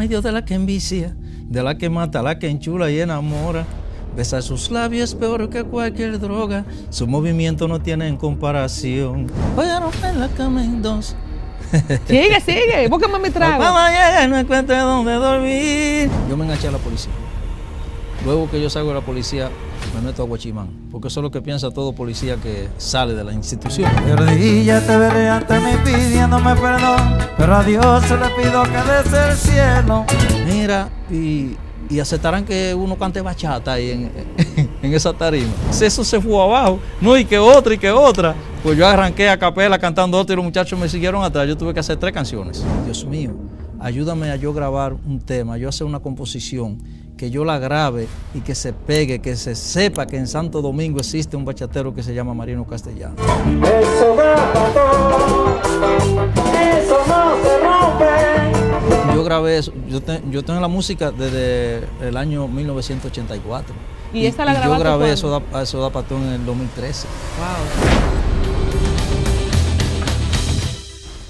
llama Dios de la que envicia, de la que mata, la que enchula y enamora. Besar sus labios es peor que cualquier droga, su movimiento no tiene en comparación. Voy a romper la cama en dos. Sigue, búscame mi trago. Cuando llegue no encuentre dónde dormir. Yo me enganché a la policía. Luego que yo salgo de la policía, me meto a Guachimán, porque eso es lo que piensa todo policía que sale de la institución. De rodillas te veré ante mí pidiéndome perdón, pero a Dios se le pido que desde el cielo. Mira, y aceptarán que uno cante bachata ahí en esa tarima. Si eso se fue abajo, no, y que otra. Pues yo arranqué a capela cantando otra y los muchachos me siguieron atrás. Yo tuve que hacer 3 canciones. Dios mío, ayúdame a yo grabar un tema, yo hacer una composición, que yo la grabe y que se pegue, que se sepa que en Santo Domingo existe un bachatero que se llama Marino Castellano. Eso no se rompe. Yo grabé eso, yo tengo la música desde el año 1984. ¿Y esa la grabaste? Yo grabé Eso da Patón en el 2013. Wow.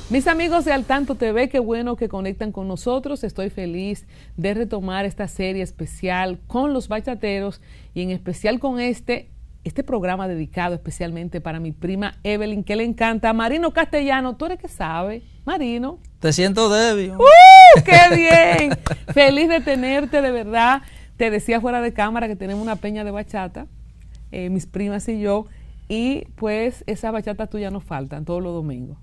Mis amigos de Al Tanto TV, qué bueno que conectan con nosotros. Estoy feliz de retomar esta serie especial con los bachateros y en especial con este programa dedicado especialmente para mi prima Evelyn, que le encanta. Marino Castellano, ¿tú eres que sabe? Marino. Te siento débil. ¡Qué bien! Feliz de tenerte, de verdad. Te decía fuera de cámara que tenemos una peña de bachata, mis primas y yo, y pues esas bachatas tuyas nos faltan todos los domingos.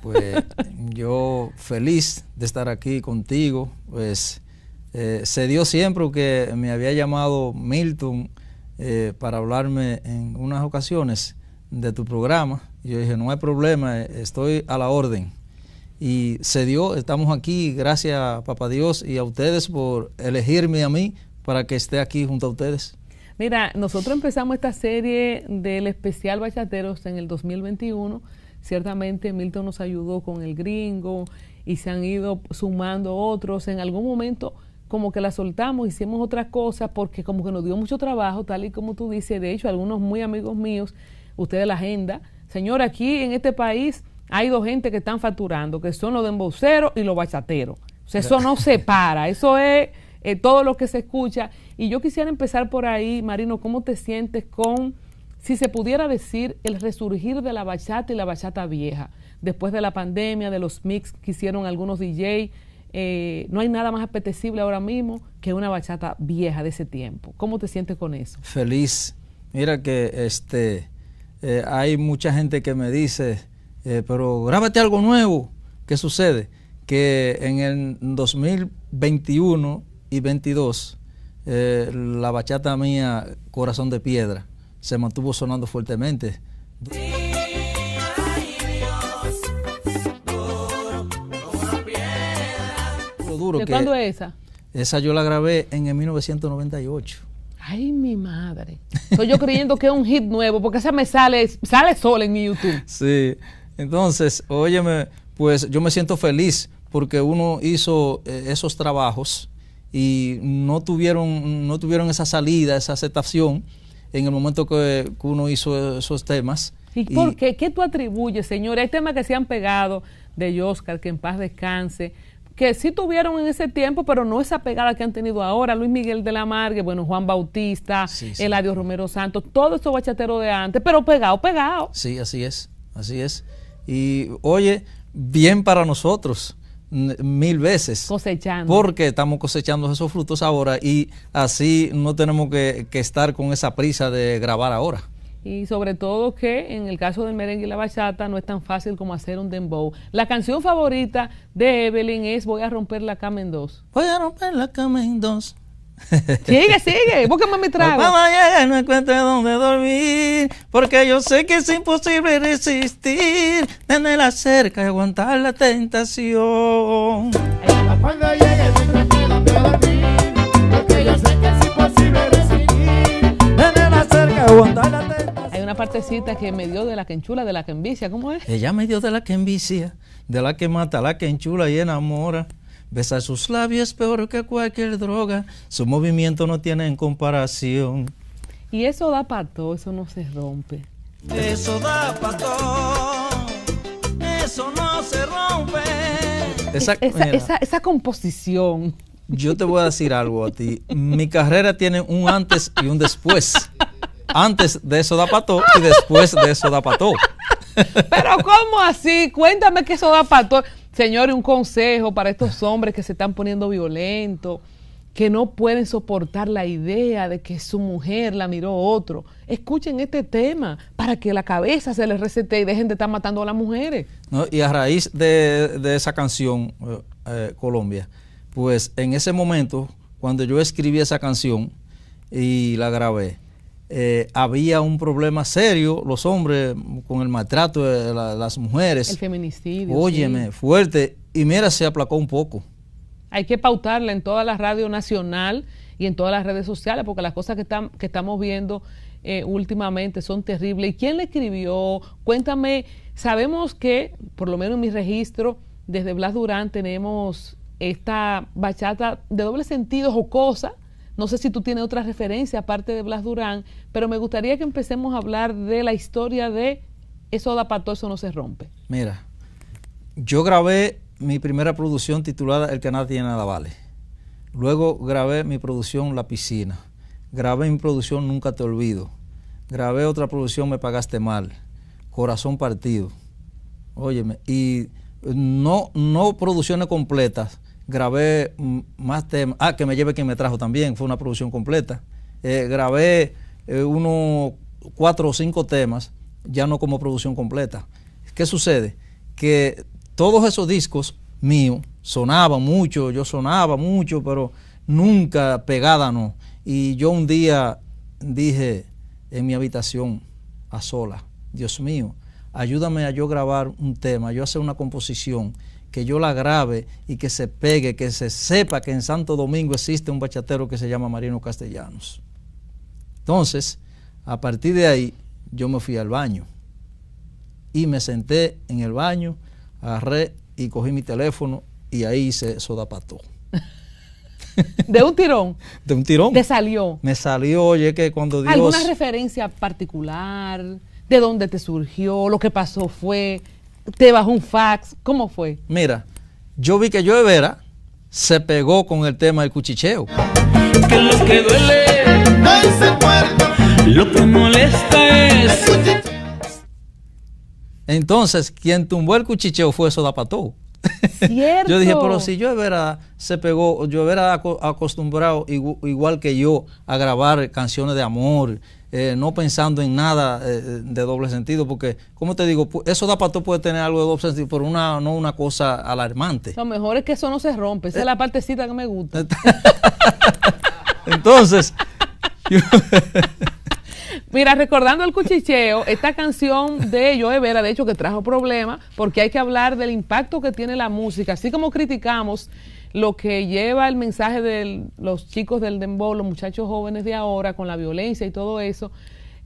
Pues yo feliz de estar aquí contigo, pues se dio siempre que me había llamado Milton para hablarme en unas ocasiones de tu programa. Y yo dije, no hay problema, estoy a la orden. Y se dio, estamos aquí, gracias a Papá Dios y a ustedes por elegirme a mí para que esté aquí junto a ustedes. Mira, nosotros empezamos esta serie del especial Bachateros en el 2021. Ciertamente Milton nos ayudó con el gringo y se han ido sumando otros. En algún momento como que la soltamos, hicimos otras cosas porque como que nos dio mucho trabajo, tal y como tú dices. De hecho, algunos muy amigos míos, ustedes la agenda. Señor, aquí en este país hay 2 gente que están facturando, que son los demboceros y los bachateros. O sea, eso no se para, eso es todo lo que se escucha. Y yo quisiera empezar por ahí, Marino, ¿cómo te sientes con, si se pudiera decir, el resurgir de la bachata y la bachata vieja? Después de la pandemia, de los mix que hicieron algunos DJ, no hay nada más apetecible ahora mismo que una bachata vieja de ese tiempo. ¿Cómo te sientes con eso? Feliz. Mira que hay mucha gente que me dice, pero grábate algo nuevo. ¿Qué sucede? Que en el 2021 y 22, la bachata mía, Corazón de Piedra, se mantuvo sonando fuertemente. ¿De cuándo es esa? Esa yo la grabé en el 1998. Ay, mi madre. Estoy yo creyendo que es un hit nuevo, porque esa me sale sola en mi YouTube. Sí, entonces, óyeme, pues yo me siento feliz porque uno hizo esos trabajos y no tuvieron esa salida, esa aceptación en el momento que uno hizo esos temas. ¿Y por qué? ¿Qué tú atribuyes, señor? Hay temas que se han pegado de Oscar, que en paz descanse, que sí tuvieron en ese tiempo, pero no esa pegada que han tenido ahora. Luis Miguel de la Margue, bueno, Juan Bautista, sí. Eladio Romero Santos, todos estos bachateros de antes, pero pegado. Sí, así es. Y oye, bien para nosotros, 1000 veces. Cosechando. Porque estamos cosechando esos frutos ahora y así no tenemos que estar con esa prisa de grabar ahora. Y sobre todo que en el caso del merengue y la bachata no es tan fácil como hacer un dembow. La canción favorita de Evelyn es Voy a romper la cama en dos. Voy a romper la cama en dos. Sigue, búscame mi trago. Cuando llegue no encuentre dónde dormir, porque yo sé que es imposible resistir, tenerla cerca y aguantar la tentación. Cuando llegue no encuentre dónde dormir, porque yo sé que es imposible resistir, tenerla cerca y aguantar la tentación. Hay una partecita que me dio de la que enchula, de la que envicia, ¿cómo es? Ella me dio de la que envicia, de la que mata, la que enchula y enamora. Besar sus labios es peor que cualquier droga, su movimiento no tiene en comparación. Y eso da pa' todo, eso no se rompe. Eso da pa' todo, eso no se rompe. esa composición. Yo te voy a decir algo a ti. Mi carrera tiene un antes y un después. Antes de eso da pató y después de eso da pató. Pero ¿cómo así? Cuéntame que eso da pató. Señores, un consejo para estos hombres que se están poniendo violentos, que no pueden soportar la idea de que su mujer la miró otro. Escuchen este tema para que la cabeza se les resete y dejen de estar matando a las mujeres. ¿No? Y a raíz de esa canción, Colombia, pues en ese momento, cuando yo escribí esa canción y la grabé, había un problema serio, los hombres con el maltrato de las mujeres. El feminicidio. Óyeme, sí, fuerte. Y mira, se aplacó un poco. Hay que pautarla en toda la radio nacional y en todas las redes sociales, porque las cosas que estamos viendo últimamente son terribles. ¿Y quién le escribió? Cuéntame. Sabemos que, por lo menos en mi registro, desde Blas Durán tenemos esta bachata de doble sentido, jocosa. No sé si tú tienes otra referencia aparte de Blas Durán, pero me gustaría que empecemos a hablar de la historia de Eso da pató, eso no se rompe. Mira, yo grabé mi primera producción titulada El que nada tiene nada vale. Luego grabé mi producción La Piscina. Grabé mi producción Nunca te olvido. Grabé otra producción Me pagaste mal. Corazón partido. Óyeme, y no producciones completas. Grabé más temas. Que me lleve quien me trajo también. Fue una producción completa. Grabé unos 4 o 5 temas, ya no como producción completa. ¿Qué sucede? Que todos esos discos míos sonaban mucho, yo sonaba mucho, pero nunca pegada no. Y yo un día dije en mi habitación a sola, Dios mío, ayúdame a yo grabar un tema, yo hacer una composición, que yo la grabe y que se pegue, que se sepa que en Santo Domingo existe un bachatero que se llama Marino Castellanos. Entonces, a partir de ahí, yo me fui al baño y me senté en el baño, agarré y cogí mi teléfono y ahí hice Soda Pató. ¿De un tirón? De un tirón. ¿Te salió? Me salió, oye, que cuando Dios... ¿Alguna referencia particular? ¿De dónde te surgió? ¿Lo que pasó fue? ¿Te bajó un fax? ¿Cómo fue? Mira, yo vi que Joe Vera se pegó con el tema del cuchicheo. Que lo que duele no es el muerto, lo que molesta es... Entonces, quien tumbó el cuchicheo fue Soda Pató. Cierto. Yo dije, pero si Joe Vera se pegó, Joe Vera acostumbrado igual que yo a grabar canciones de amor, no pensando en nada de doble sentido, porque, como te digo, eso da pató puede tener algo de doble sentido, pero no una cosa alarmante. Lo mejor es que eso no se rompe, esa es la partecita que me gusta. Entonces, mira, recordando el cuchicheo, esta canción de Joe Vera, de hecho, que trajo problemas, porque hay que hablar del impacto que tiene la música, así como criticamos lo que lleva el mensaje de los chicos del dembow, los muchachos jóvenes de ahora, con la violencia y todo eso.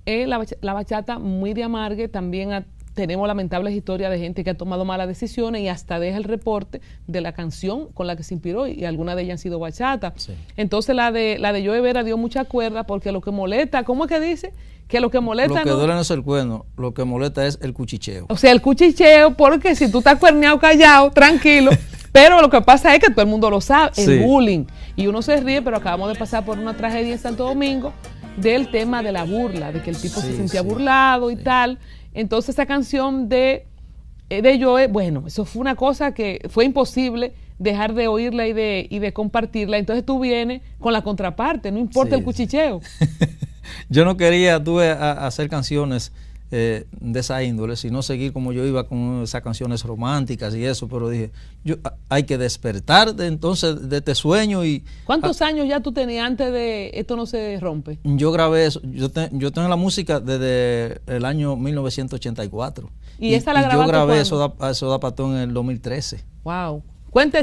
La bachata, muy de amargue, también tenemos lamentables historias de gente que ha tomado malas decisiones y hasta deja el reporte de la canción con la que se inspiró, y algunas de ellas han sido bachata. Sí. Entonces la de Joe Vera dio mucha cuerda, porque lo que molesta, ¿cómo es que dice? Que lo que molesta... Lo que duele no es el cuerno, lo que molesta es el cuchicheo. O sea, el cuchicheo, porque si tú estás cuerneado, callado, tranquilo... Pero lo que pasa es que todo el mundo lo sabe, el bullying. Y uno se ríe, pero acabamos de pasar por una tragedia en Santo Domingo del tema de la burla, de que el tipo se sentía burlado y tal. Entonces esa canción de Joe, bueno, eso fue una cosa que fue imposible dejar de oírla y de compartirla. Entonces tú vienes con la contraparte, no importa el cuchicheo. Yo no quería hacer canciones de esa índole, sino seguir como yo iba con esas canciones románticas y eso, pero dije, hay que despertar entonces de este sueño. Y ¿cuántos años ya tú tenías antes de Esto no se rompe? Yo grabé eso, yo tengo la música desde el año 1984 y esa la grabaste. Yo grabé Eso da pató en el 2013. Wow.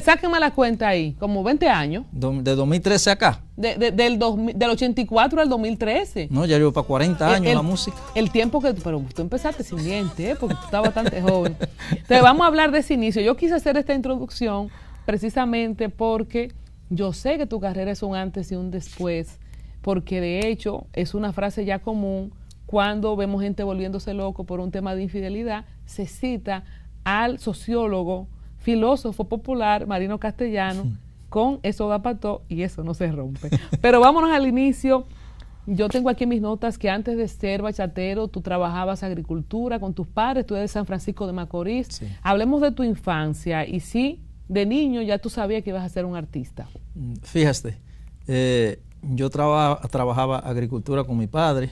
Sáquenme la cuenta ahí, como 20 años. ¿De 2013 acá? Del 84 al 2013. No, ya llevo para 40 años la música. El tiempo que... Pero tú empezaste sin dientes, porque tú estabas bastante joven. Entonces vamos a hablar de ese inicio. Yo quise hacer esta introducción precisamente porque yo sé que tu carrera es un antes y un después, porque de hecho es una frase ya común cuando vemos gente volviéndose loco por un tema de infidelidad. Se cita al sociólogo filósofo popular, Marino Castellano, con Eso da pató y eso no se rompe. Pero vámonos al inicio. Yo tengo aquí en mis notas que antes de ser bachatero, tú trabajabas agricultura con tus padres, tú eres de San Francisco de Macorís. Sí. Hablemos de tu infancia y sí, de niño ya tú sabías que ibas a ser un artista. Fíjate, yo trabajaba agricultura con mi padre.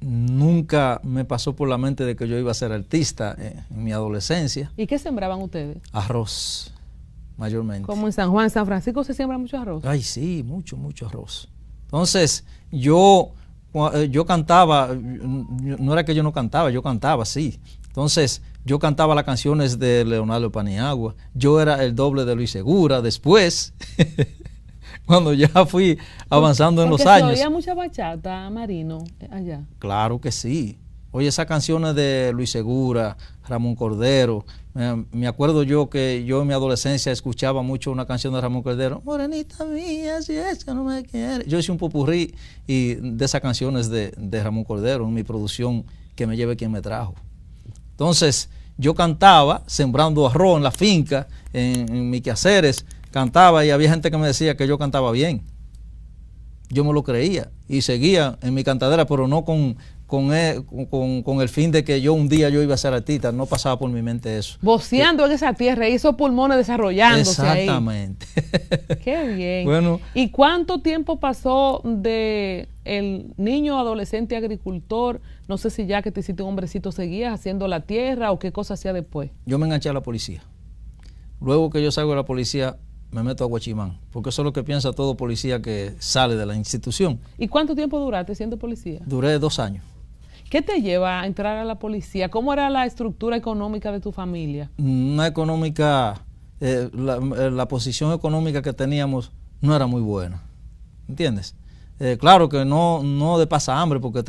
Nunca me pasó por la mente de que yo iba a ser artista en mi adolescencia. ¿Y qué sembraban ustedes? Arroz, mayormente. Como en San Juan, en San Francisco se siembra mucho arroz. Ay, sí, mucho, mucho arroz. Entonces, yo cantaba, no era que yo no cantaba, yo cantaba, sí. Entonces, yo cantaba las canciones de Leonardo Paniagua, yo era el doble de Luis Segura. Después, cuando ya fui avanzando en los años. ¿Se oía mucha bachata, Marino, allá? Claro que sí. Oye, esas canciones de Luis Segura, Ramón Cordero. Me acuerdo yo que yo en mi adolescencia escuchaba mucho una canción de Ramón Cordero. Morenita mía, si es que no me quiere. Yo hice un popurrí de esas canciones de Ramón Cordero en mi producción Que me lleve quien me trajo. Entonces, yo cantaba sembrando arroz en la finca, en mis quehaceres, cantaba y había gente que me decía que yo cantaba bien. Yo me lo creía y seguía en mi cantadera, pero no con el fin de que un día yo iba a ser artista. No pasaba por mi mente eso. Voceando en esa tierra y esos pulmones desarrollándose. Exactamente. Ahí. Qué bien. Bueno, ¿y cuánto tiempo pasó de el niño adolescente agricultor? No sé si ya que te hiciste un hombrecito seguías haciendo la tierra o qué cosa hacía después. Yo me enganché a la policía. Luego que yo salgo de la policía, me meto a Guachimán, porque eso es lo que piensa todo policía que sale de la institución. ¿Y cuánto tiempo duraste siendo policía? Duré 2 años. ¿Qué te lleva a entrar a la policía? ¿Cómo era la estructura económica de tu familia? Una económica, la posición económica que teníamos no era muy buena, ¿entiendes? Claro que no de pasahambre, porque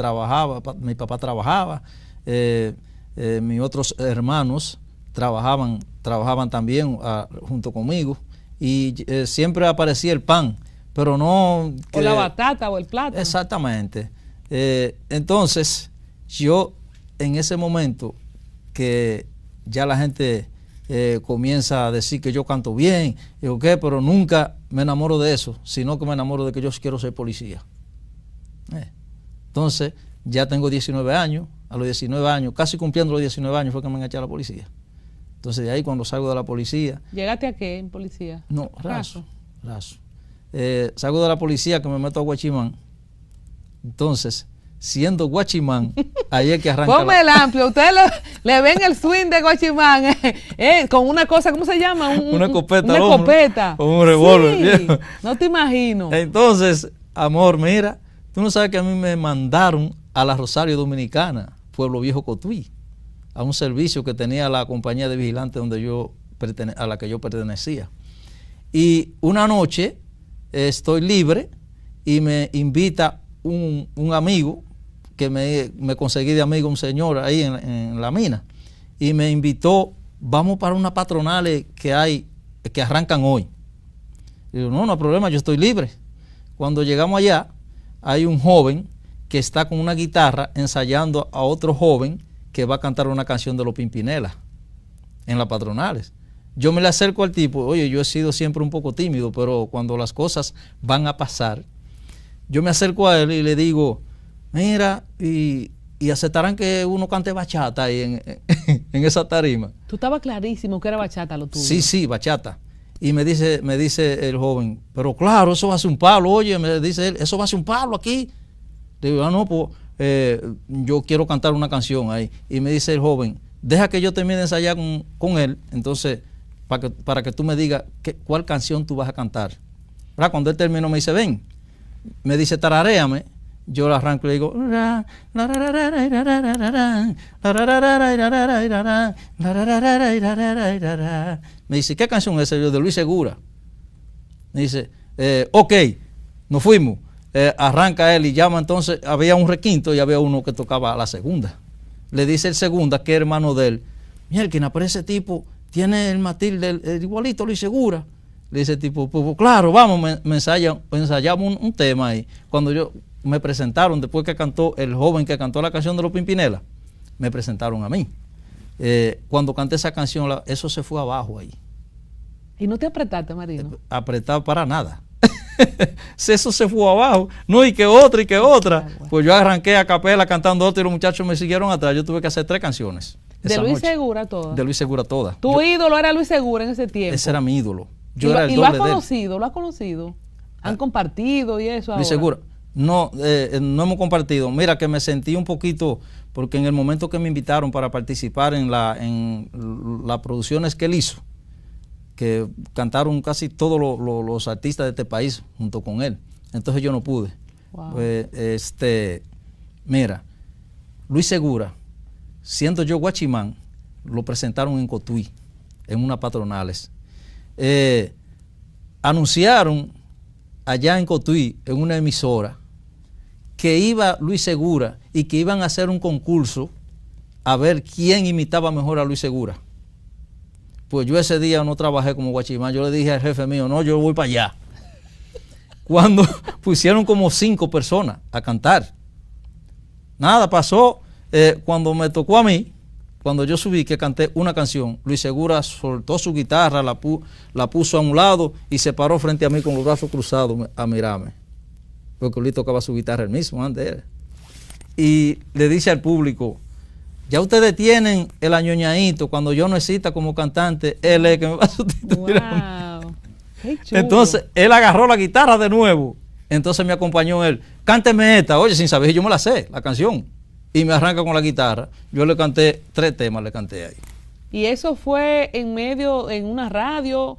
mi papá trabajaba, mis otros hermanos trabajaban también junto conmigo, y siempre aparecía el pan, pero no... o la batata o el plátano. Exactamente. Entonces, yo en ese momento que ya la gente comienza a decir que yo canto bien, digo, ¿qué? Pero nunca me enamoro de eso, sino que me enamoro de que yo quiero ser policía. Entonces, ya tengo 19 años, a los 19 años, casi cumpliendo los 19 años fue que me enganché a la policía. Entonces, de ahí cuando salgo de la policía... ¿Llegaste a qué en policía? No, raso. Salgo de la policía, que me meto a Guachimán. Entonces, siendo Guachimán, ahí es que arranca. Ponme el amplio, ustedes le ven el swing de Guachimán, con una cosa, ¿cómo se llama? Una escopeta. Una escopeta. O un revólver. Sí, no te imagino. Entonces, amor, mira, tú no sabes que a mí me mandaron a la Rosario Dominicana, Pueblo Viejo Cotuí, a un servicio que tenía la compañía de vigilantes a la que yo pertenecía. Y una noche estoy libre y me invita un amigo, que me conseguí de amigo, un señor ahí en la mina, y me invitó, vamos para unas patronales que arrancan hoy. Y digo, no hay problema, yo estoy libre. Cuando llegamos allá, hay un joven que está con una guitarra ensayando a otro joven que va a cantar una canción de los Pimpinela en las patronales. Yo me le acerco al tipo, oye, yo he sido siempre un poco tímido, pero cuando las cosas van a pasar, yo me acerco a él y le digo, mira, y aceptarán que uno cante bachata ahí en esa tarima. Tú estabas clarísimo que era bachata lo tuyo. Sí, bachata. Y me dice el joven, pero claro, eso va a ser un palo, oye, me dice él, eso va a ser un palo aquí. Le digo, no, pues yo quiero cantar una canción ahí. Y me dice el joven, deja que yo termine de ensayar con él, entonces, para que tú me digas cuál canción tú vas a cantar. ¿Verdad? Cuando él terminó me dice, ven, me dice, tararéame. Yo la arranco y le digo, me dice, ¿qué canción es esa? Yo, de Luis Segura. Me dice, ok, nos fuimos. Arranca él y llama, entonces había un requinto y había uno que tocaba la segunda. Le dice el segunda, que es hermano de él, mierda, pero ese tipo tiene el Matilde, el igualito Luis Segura. Le dice el tipo, pues claro, vamos, ensayamos un tema ahí. Cuando me presentaron, después que cantó el joven que cantó la canción de los Pimpinela, me presentaron a mí. cuando canté esa canción, eso se fue abajo ahí. ¿Y no te apretaste, Marino? Apretado para nada. Eso se fue abajo. No, y que otra, y que otra. Pues yo arranqué a capela cantando otra y los muchachos me siguieron atrás. Yo tuve que hacer 3 canciones. ¿De Luis Segura todas? De Luis Segura todas. ¿Tu ídolo era Luis Segura en ese tiempo? Ese era mi ídolo. Yo era el ¿Y doble lo has conocido? ¿Han compartido y eso ahora? Luis Segura. No, no hemos compartido. Mira que me sentí un poquito, porque en el momento que me invitaron para participar en las producciones que él hizo, que cantaron casi todos los artistas de este país junto con él. Entonces yo no pude. Wow. Pues, mira, Luis Segura, siendo yo guachimán, lo presentaron en Cotuí, en unas patronales. Anunciaron allá en Cotuí, en una emisora, que iba Luis Segura y que iban a hacer un concurso a ver quién imitaba mejor a Luis Segura. Pues yo ese día no trabajé como guachimán, yo le dije al jefe mío, no, yo voy para allá. Cuando pusieron como 5 personas a cantar. Nada, pasó, cuando me tocó a mí, cuando yo subí que canté una canción, Luis Segura soltó su guitarra, la puso a un lado y se paró frente a mí con los brazos cruzados a mirarme. Porque Luis tocaba su guitarra él mismo antes. Y le dice al público, ya ustedes tienen el añoñadito, cuando yo no exista como cantante, él es el que me va a sustituir. Wow. Qué chulo. Entonces, él agarró la guitarra de nuevo. Entonces me acompañó él. Cánteme esta. Oye, sin saber, yo me la sé, la canción. Y me arranca con la guitarra. Yo le canté 3 temas, le canté ahí. ¿Y eso fue en medio, en una radio,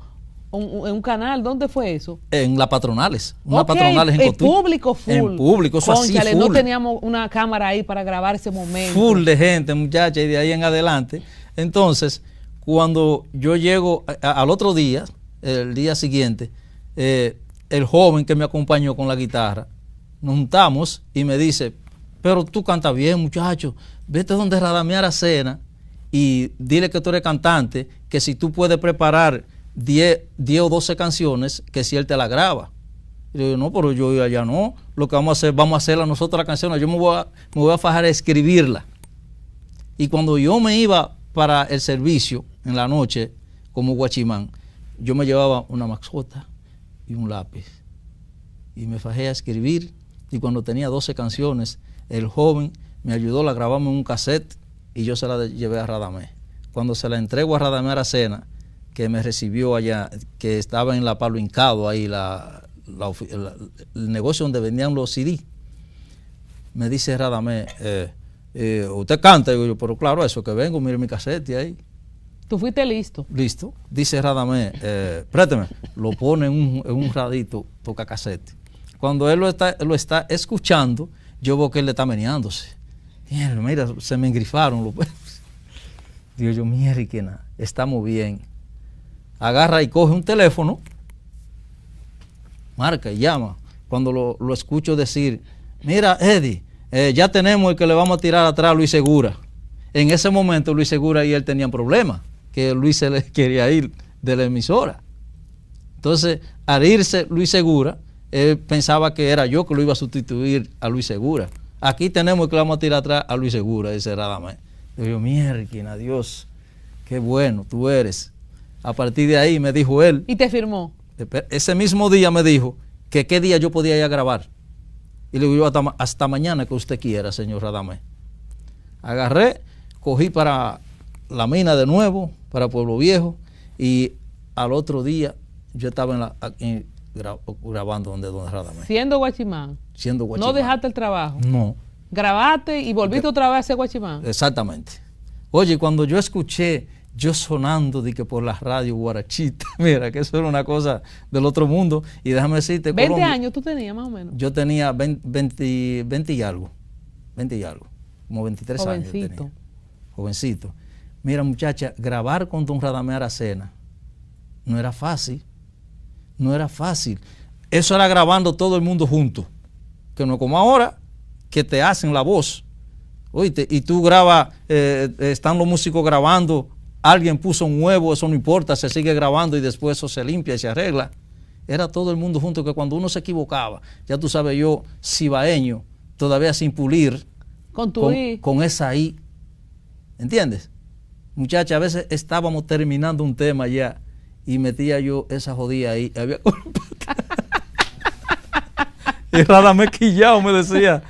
en un canal? ¿Dónde fue eso? En las patronales. Unas patronales en Cotuí. En público full. En público, eso Cónchale, así full. no teníamos una cámara ahí para grabar ese momento. Full de gente, muchacha, y de ahí en adelante. Entonces, cuando yo llego al otro día, el día siguiente, el joven que me acompañó con la guitarra, nos juntamos y me dice, pero tú cantas bien, muchacho, vete donde Radamés Aracena y dile que tú eres cantante, que si tú puedes preparar 10 o 12 canciones, que si él te la graba. Y yo digo, no, pero yo allá no, lo que vamos a hacerla nosotros las canciones, yo me voy a fajar a escribirla. Y cuando yo me iba para el servicio en la noche como guachimán, yo me llevaba una maxota y un lápiz y me fajé a escribir, y cuando tenía 12 canciones, el joven me ayudó, la grabamos en un cassette y yo se la llevé a Radamés. Cuando se la entrego a Radamés Aracena, que me recibió allá, que estaba en la Palo Hincado, ahí el negocio donde vendían los CD, me dice Radamés, usted canta. Y yo, pero claro, eso que vengo, mire mi cassette ahí. ¿Tú fuiste listo? Listo. Dice Radamés, présteme, lo pone en un radito, toca cassette. Cuando él lo está escuchando, yo veo que él le está meneándose. Mira, se me engrifaron los pelos. Digo yo, mierda, estamos bien. Agarra y coge un teléfono, marca y llama. Cuando lo escucho decir, mira, Eddie, ya tenemos el que le vamos a tirar atrás a Luis Segura. En ese momento Luis Segura y él tenían problemas, que Luis se les quería ir de la emisora. Entonces, al irse Luis Segura, él pensaba que era yo que lo iba a sustituir a Luis Segura. Aquí tenemos que le vamos a tirar atrás a Luis Segura, dice Radamés. Yo, mierda, Dios, qué bueno tú eres. A partir de ahí me dijo él. ¿Y te firmó? Ese mismo día me dijo que qué día yo podía ir a grabar. Y le digo, hasta mañana que usted quiera, señor Radamés. Agarré, cogí para la mina de nuevo, para Pueblo Viejo, y al otro día yo estaba grabando donde Radamés. ¿Siendo guachimán? Siendo guachimán. ¿No dejaste el trabajo? No. ¿Grabaste y volviste otra vez a ser guachimán? Exactamente. Oye, cuando yo escuché yo sonando de que por la radio guarachita, mira, que eso era una cosa del otro mundo, y déjame decirte, 20 Colombia, años tú tenías más o menos. Yo tenía 20 y algo, como 23 años yo tenía. Jovencito. Mira, muchacha, grabar con don Radamés Aracena no era fácil. Eso era grabando todo el mundo junto, que no como ahora, que te hacen la voz. Oíste, y tú grabas, están los músicos grabando, alguien puso un huevo, eso no importa, se sigue grabando y después eso se limpia y se arregla. Era todo el mundo junto, que cuando uno se equivocaba, ya tú sabes, yo, cibaeño, todavía sin pulir, con esa I, ¿entiendes? Muchacha, a veces estábamos terminando un tema ya y metía yo esa jodida ahí. Había y Radamés quillado me decía,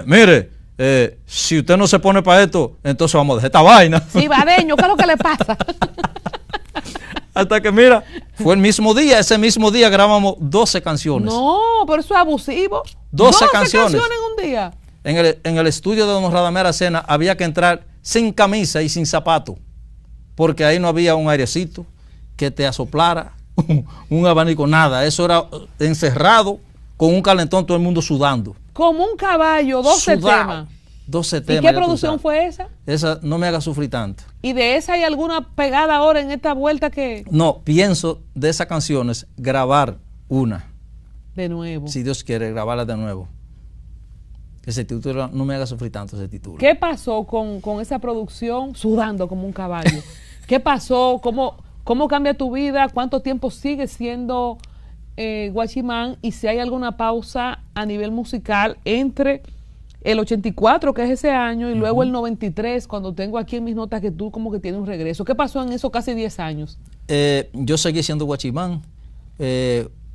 mire, si usted no se pone para esto, entonces vamos a dejar esta vaina. Sí, Badeño, ¿qué es lo que le pasa? Hasta que mira, fue el mismo día, ese mismo día grabamos 12 canciones. No, pero eso es abusivo. 12 canciones en un día. En el estudio de don Radamés Aracena había que entrar sin camisa y sin zapato, porque ahí no había un airecito que te asoplara, un abanico, nada. Eso era encerrado con un calentón, todo el mundo sudando. Como un caballo, 12 temas. 12 temas. ¿Y qué producción fue esa? Esa no me haga sufrir tanto. ¿Y de esa hay alguna pegada ahora en esta vuelta que...? No, pienso de esas canciones grabar una. De nuevo. Si Dios quiere, grabarla de nuevo. Ese título, no me haga sufrir tanto ese título. ¿Qué pasó con esa producción sudando como un caballo? ¿Qué pasó? ¿Cómo cambia tu vida? ¿Cuánto tiempo sigues siendo Guachimán? Y si hay alguna pausa a nivel musical entre el 84, que es ese año, y luego el 93, cuando tengo aquí en mis notas que tú como que tienes un regreso. ¿Qué pasó en esos casi 10 años? Yo seguí siendo Guachimán.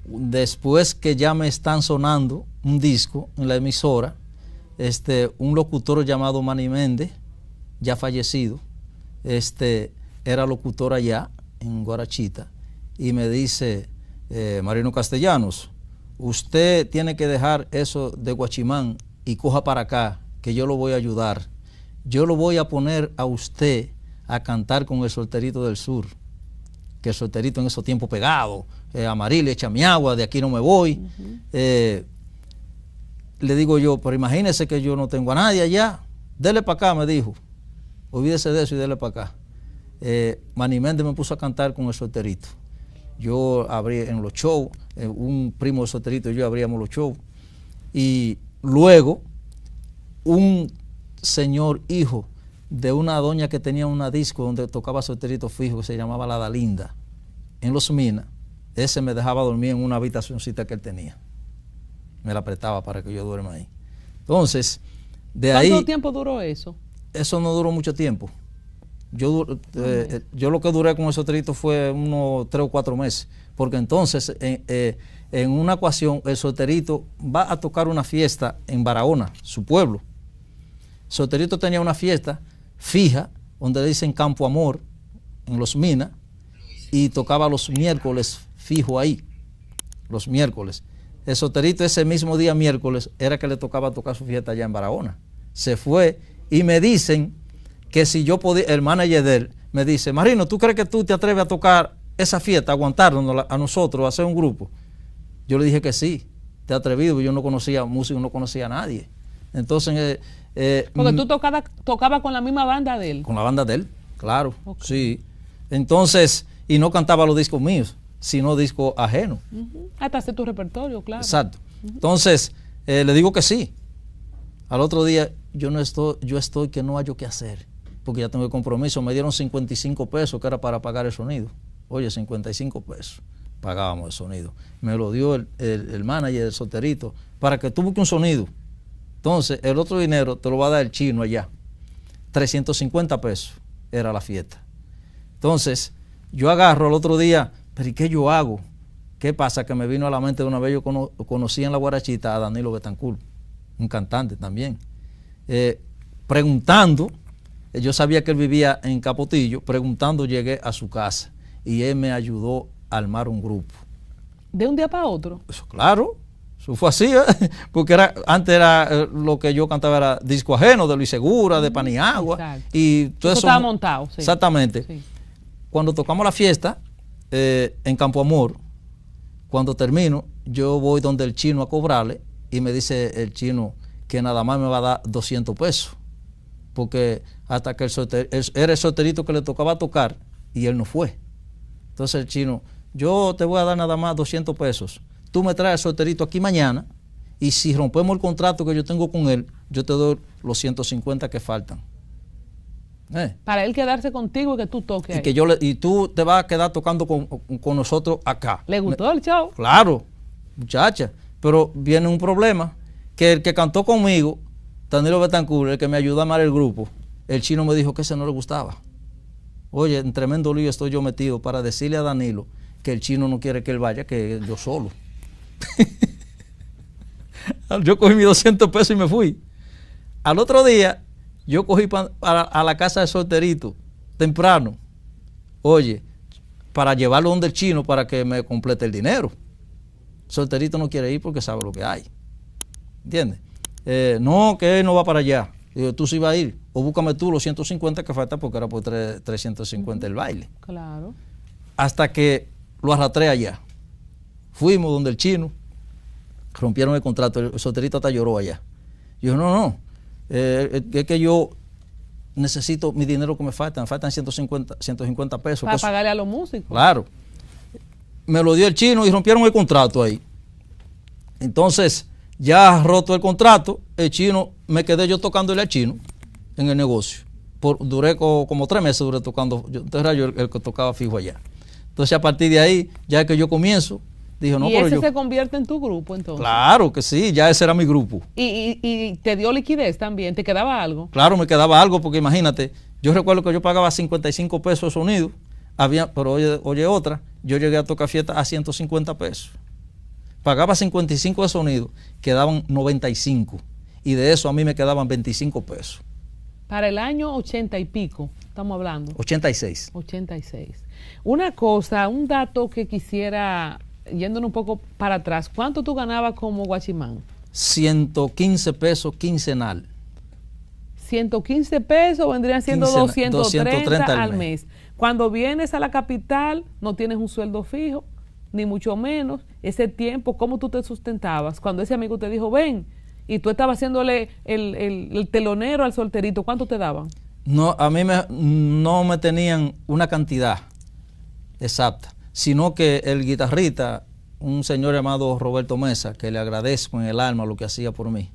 Después que ya me están sonando un disco en la emisora, un locutor llamado Manny Méndez, ya fallecido, era locutor allá en Guarachita, y me dice, Marino Castellanos, usted tiene que dejar eso de Guachimán y coja para acá, que yo lo voy a ayudar. Yo lo voy a poner a usted a cantar con el Solterito del Sur, que el Solterito en esos tiempos pegado, Amarilia, echa mi agua, de aquí no me voy. Le digo yo, pero imagínese que yo no tengo a nadie allá, dele para acá, me dijo. Olvídese de eso y dele para acá. Manny Méndez me puso a cantar con el Solterito. Yo abrí en los shows, un primo del Solterito y yo abríamos los shows. Y luego, un señor hijo de una doña que tenía una disco donde tocaba Solterito fijo, que se llamaba La Dalinda, en Los Minas, ese me dejaba dormir en una habitacioncita que él tenía. Me la prestaba para que yo duerma ahí. Entonces, de ahí... ¿Cuánto tiempo duró eso? Eso no duró mucho tiempo. Yo lo que duré con el Solterito fue unos 3 o 4 meses, porque entonces en una ocasión el Solterito va a tocar una fiesta en Barahona, su pueblo. Solterito tenía una fiesta fija, donde dicen Campo Amor, en Los Minas, y tocaba los miércoles fijo ahí, los miércoles. El Solterito ese mismo día miércoles era que le tocaba tocar su fiesta allá en Barahona. Se fue y me dicen que si yo podía, el manager de él me dice, Marino, ¿tú crees que tú te atreves a tocar esa fiesta, a aguantarnos a nosotros, a hacer un grupo? Yo le dije que sí, te he atrevido, yo no conocía música, no conocía a nadie. Entonces... porque tú tocabas con la misma banda de él. Con la banda de él, claro, okay. Sí. Entonces, y no cantaba los discos míos, sino discos ajenos. Hasta hacer tu repertorio, claro. Exacto. Entonces, le digo que sí. Al otro día, yo estoy que no hallo qué hacer, porque ya tengo el compromiso. Me dieron 55 pesos, que era para pagar el sonido. Oye, 55 pesos, pagábamos el sonido. Me lo dio el manager del Solterito, para que tú busques un sonido. Entonces, el otro dinero te lo va a dar el chino allá. 350 pesos era la fiesta. Entonces, yo agarro el otro día, pero ¿y qué yo hago? ¿Qué pasa? Que me vino a la mente de una vez, yo conocí en la Guarachita a Danilo Betancourt, un cantante también. Preguntando, yo sabía que él vivía en Capotillo, preguntando llegué a su casa y él me ayudó a armar un grupo. ¿De un día para otro? Eso, claro. Eso fue así, porque antes era lo que yo cantaba era disco ajeno de Luis Segura, de Paniagua. Exacto. Y todo eso estaba montado. Sí. Exactamente. Sí. Cuando tocamos la fiesta en Campo Amor, cuando termino, yo voy donde el chino a cobrarle y me dice el chino que nada más me va a dar 200 pesos. Porque hasta que era el Solterito que le tocaba tocar y él no fue. Entonces el chino, yo te voy a dar nada más 200 pesos. Tú me traes el Solterito aquí mañana y si rompemos el contrato que yo tengo con él, yo te doy los 150 que faltan. Para él quedarse contigo y que tú toques. Y tú te vas a quedar tocando con nosotros acá. ¿Le gustó el show? Claro, muchacha. Pero viene un problema, que el que cantó conmigo, Danilo Betancourt, el que me ayudó a armar el grupo, el chino me dijo que ese no le gustaba. Oye, en tremendo lío estoy yo metido para decirle a Danilo que el chino no quiere que él vaya, que yo solo. Yo cogí mis 200 pesos y me fui. Al otro día, yo cogí a la casa de Solterito, temprano. Oye, para llevarlo donde el chino para que me complete el dinero. Solterito no quiere ir porque sabe lo que hay. ¿Entiendes? No, que él no va para allá. Digo, tú sí vas a ir. O búscame tú los 150 que falta porque era por 350 el baile. Claro. Hasta que lo arrastré allá. Fuimos donde el chino. Rompieron el contrato. El Solterito hasta lloró allá. Yo, no. Es que yo necesito mi dinero que me faltan 150 pesos. Para pagarle a los músicos. Claro. Me lo dio el chino y rompieron el contrato ahí. Entonces, ya roto el contrato, el chino, me quedé yo tocándole al chino en el negocio. Duré como 3 meses tocando. Entonces era yo el que tocaba fijo allá. Entonces, a partir de ahí, ya que yo comienzo, dije, no, ¿Y pero ese yo... se convierte en tu grupo entonces? Claro que sí, ya ese era mi grupo. ¿Y te dio liquidez también? ¿Te quedaba algo? Claro, me quedaba algo, porque imagínate, yo recuerdo que yo pagaba 55 pesos de sonido, pero oye otra, yo llegué a tocar fiesta a 150 pesos. Pagaba 55 de sonido, quedaban 95. Y de eso a mí me quedaban 25 pesos. Para el año 80 y pico, estamos hablando. 86. 86. Una cosa, un dato que quisiera, yéndonos un poco para atrás, ¿cuánto tú ganabas como guachimán? 115 pesos quincenal. 115 pesos vendrían siendo 230 al mes. Cuando vienes a la capital, no tienes un sueldo fijo, ni mucho menos. Ese tiempo, ¿cómo tú te sustentabas? Cuando ese amigo te dijo, ven, y tú estabas haciéndole el telonero al Solterito, ¿cuánto te daban? No, a mí no me tenían una cantidad exacta, sino que el guitarrista, un señor llamado Roberto Mesa, que le agradezco en el alma lo que hacía por mí,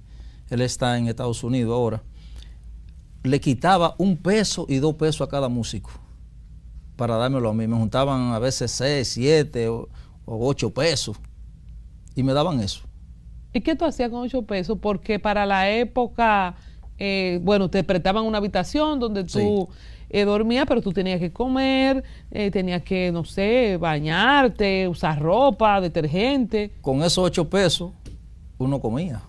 él está en Estados Unidos ahora, le quitaba 1 peso y 2 pesos a cada músico para dármelo a mí. Me juntaban a veces 6, 7 o 8 pesos y me daban eso. ¿Y qué tú hacías con 8 pesos? Porque para la época, bueno, te prestaban una habitación donde tú dormías, pero tú tenías que comer, tenías que, no sé, bañarte, usar ropa, detergente. Con esos 8 pesos uno comía.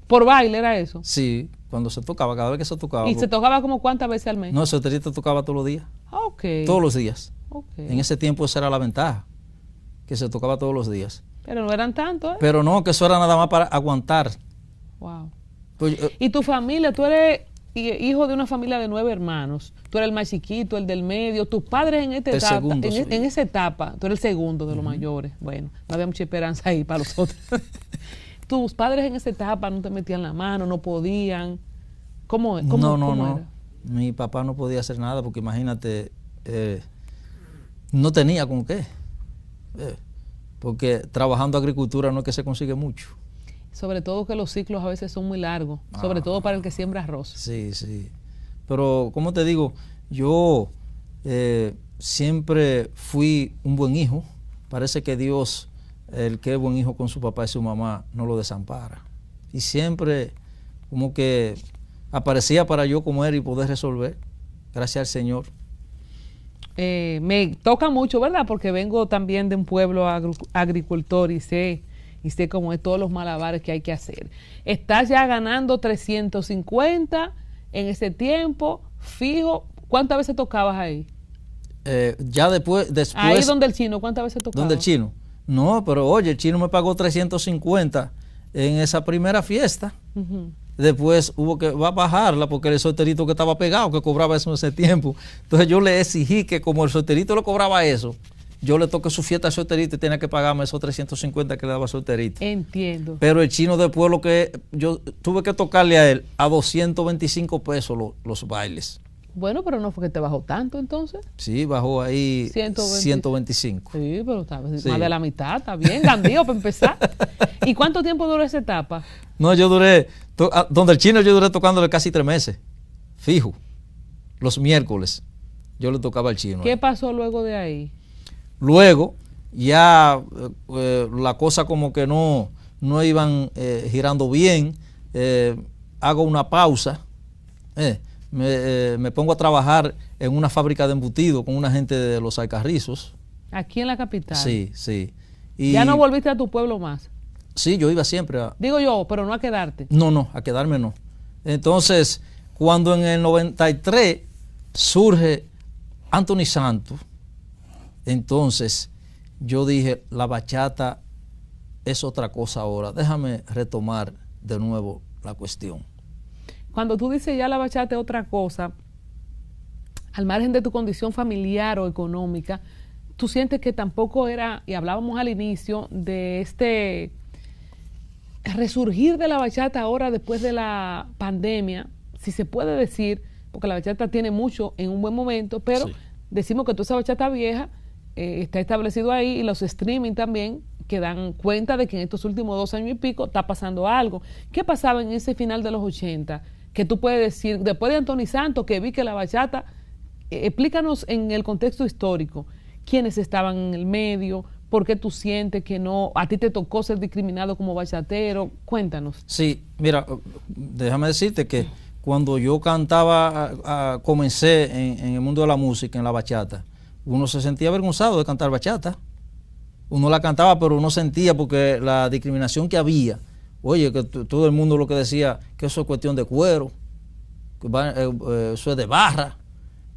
¿Por baile era eso? Sí, cuando se tocaba, cada vez que se tocaba. ¿Y se tocaba como cuántas veces al mes? No, el Solterito tocaba todos los días. Ok. Todos los días. Okay. En ese tiempo esa era la ventaja, que se tocaba todos los días. Pero no eran tantos, ¿eh? Pero no, que eso era nada más para aguantar. Wow. Pues, ¿Y tu familia? Tú eres hijo de una familia de 9 hermanos. Tú eres el más chiquito, el del medio. Tus padres en esta etapa, en esa etapa, tú eres el segundo de los mayores. Bueno, no había mucha esperanza ahí para los otros. Tus padres en esa etapa no te metían la mano, no podían. ¿Cómo No. era? Mi papá no podía hacer nada porque imagínate, no tenía con qué. Porque trabajando agricultura no es que se consigue mucho. Sobre todo que los ciclos a veces son muy largos, sobre todo para el que siembra arroz. Sí. Pero, como te digo, yo siempre fui un buen hijo. Parece que Dios, el que es buen hijo con su papá y su mamá, no lo desampara. Y siempre como que aparecía para yo comer y poder resolver. Gracias al Señor. Me toca mucho, ¿verdad? Porque vengo también de un pueblo agricultor y sé cómo es todos los malabares que hay que hacer. Estás ya ganando 350 en ese tiempo, fijo. ¿Cuántas veces tocabas ahí? Ya después... Ahí donde el chino, ¿cuántas veces tocabas? ¿Donde el chino? No, pero oye, el chino me pagó 350 en esa primera fiesta. Después hubo que bajarla porque el Solterito que estaba pegado, que cobraba eso en ese tiempo. Entonces yo le exigí que como el Solterito le cobraba eso, yo le toqué su fiesta al Solterito y tenía que pagarme esos 350 que le daba el Solterito. Entiendo. Pero el chino después lo que yo tuve que tocarle a él a 225 pesos los bailes. Bueno, pero no fue que te bajó tanto entonces. Sí, bajó ahí 125. Sí, pero está más de la mitad, está bien, gandío para empezar. ¿Y cuánto tiempo duró esa etapa? No, yo duré, donde el chino yo duré tocándole casi 3 meses, fijo. Los miércoles yo le tocaba al chino. ¿Qué pasó luego de ahí? Luego ya la cosa como que no iban girando bien, hago una pausa, me pongo a trabajar en una fábrica de embutido con una gente de los Alcarrizos. Aquí en la capital. Sí, sí. Y ¿Ya no volviste a tu pueblo más? sí, yo iba siempre a... Digo yo, pero no a quedarte. No, a quedarme no. Entonces, cuando en el 93 surge Anthony Santos, entonces yo dije, la bachata es otra cosa ahora. Déjame retomar de nuevo la cuestión. Cuando tú dices ya la bachata es otra cosa, al margen de tu condición familiar o económica, tú sientes que tampoco era, y hablábamos al inicio, de este resurgir de la bachata ahora después de la pandemia, si se puede decir, porque la bachata tiene mucho en un buen momento, pero Sí. decimos que toda esa bachata vieja está establecido ahí, y los streaming también, que dan cuenta de que en estos últimos 2 años y pico está pasando algo. ¿Qué pasaba en ese final de los 80? Que tú puedes decir, después de Anthony Santos, que vi que la bachata, explícanos en el contexto histórico, quiénes estaban en el medio, por qué tú sientes que no, a ti te tocó ser discriminado como bachatero, cuéntanos. Sí, mira, déjame decirte que cuando yo cantaba, comencé en el mundo de la música, en la bachata, uno se sentía avergonzado de cantar bachata. Uno la cantaba, pero uno sentía, porque la discriminación que había, oye, que todo el mundo lo que decía, que eso es cuestión de cuero, que eso es de barra,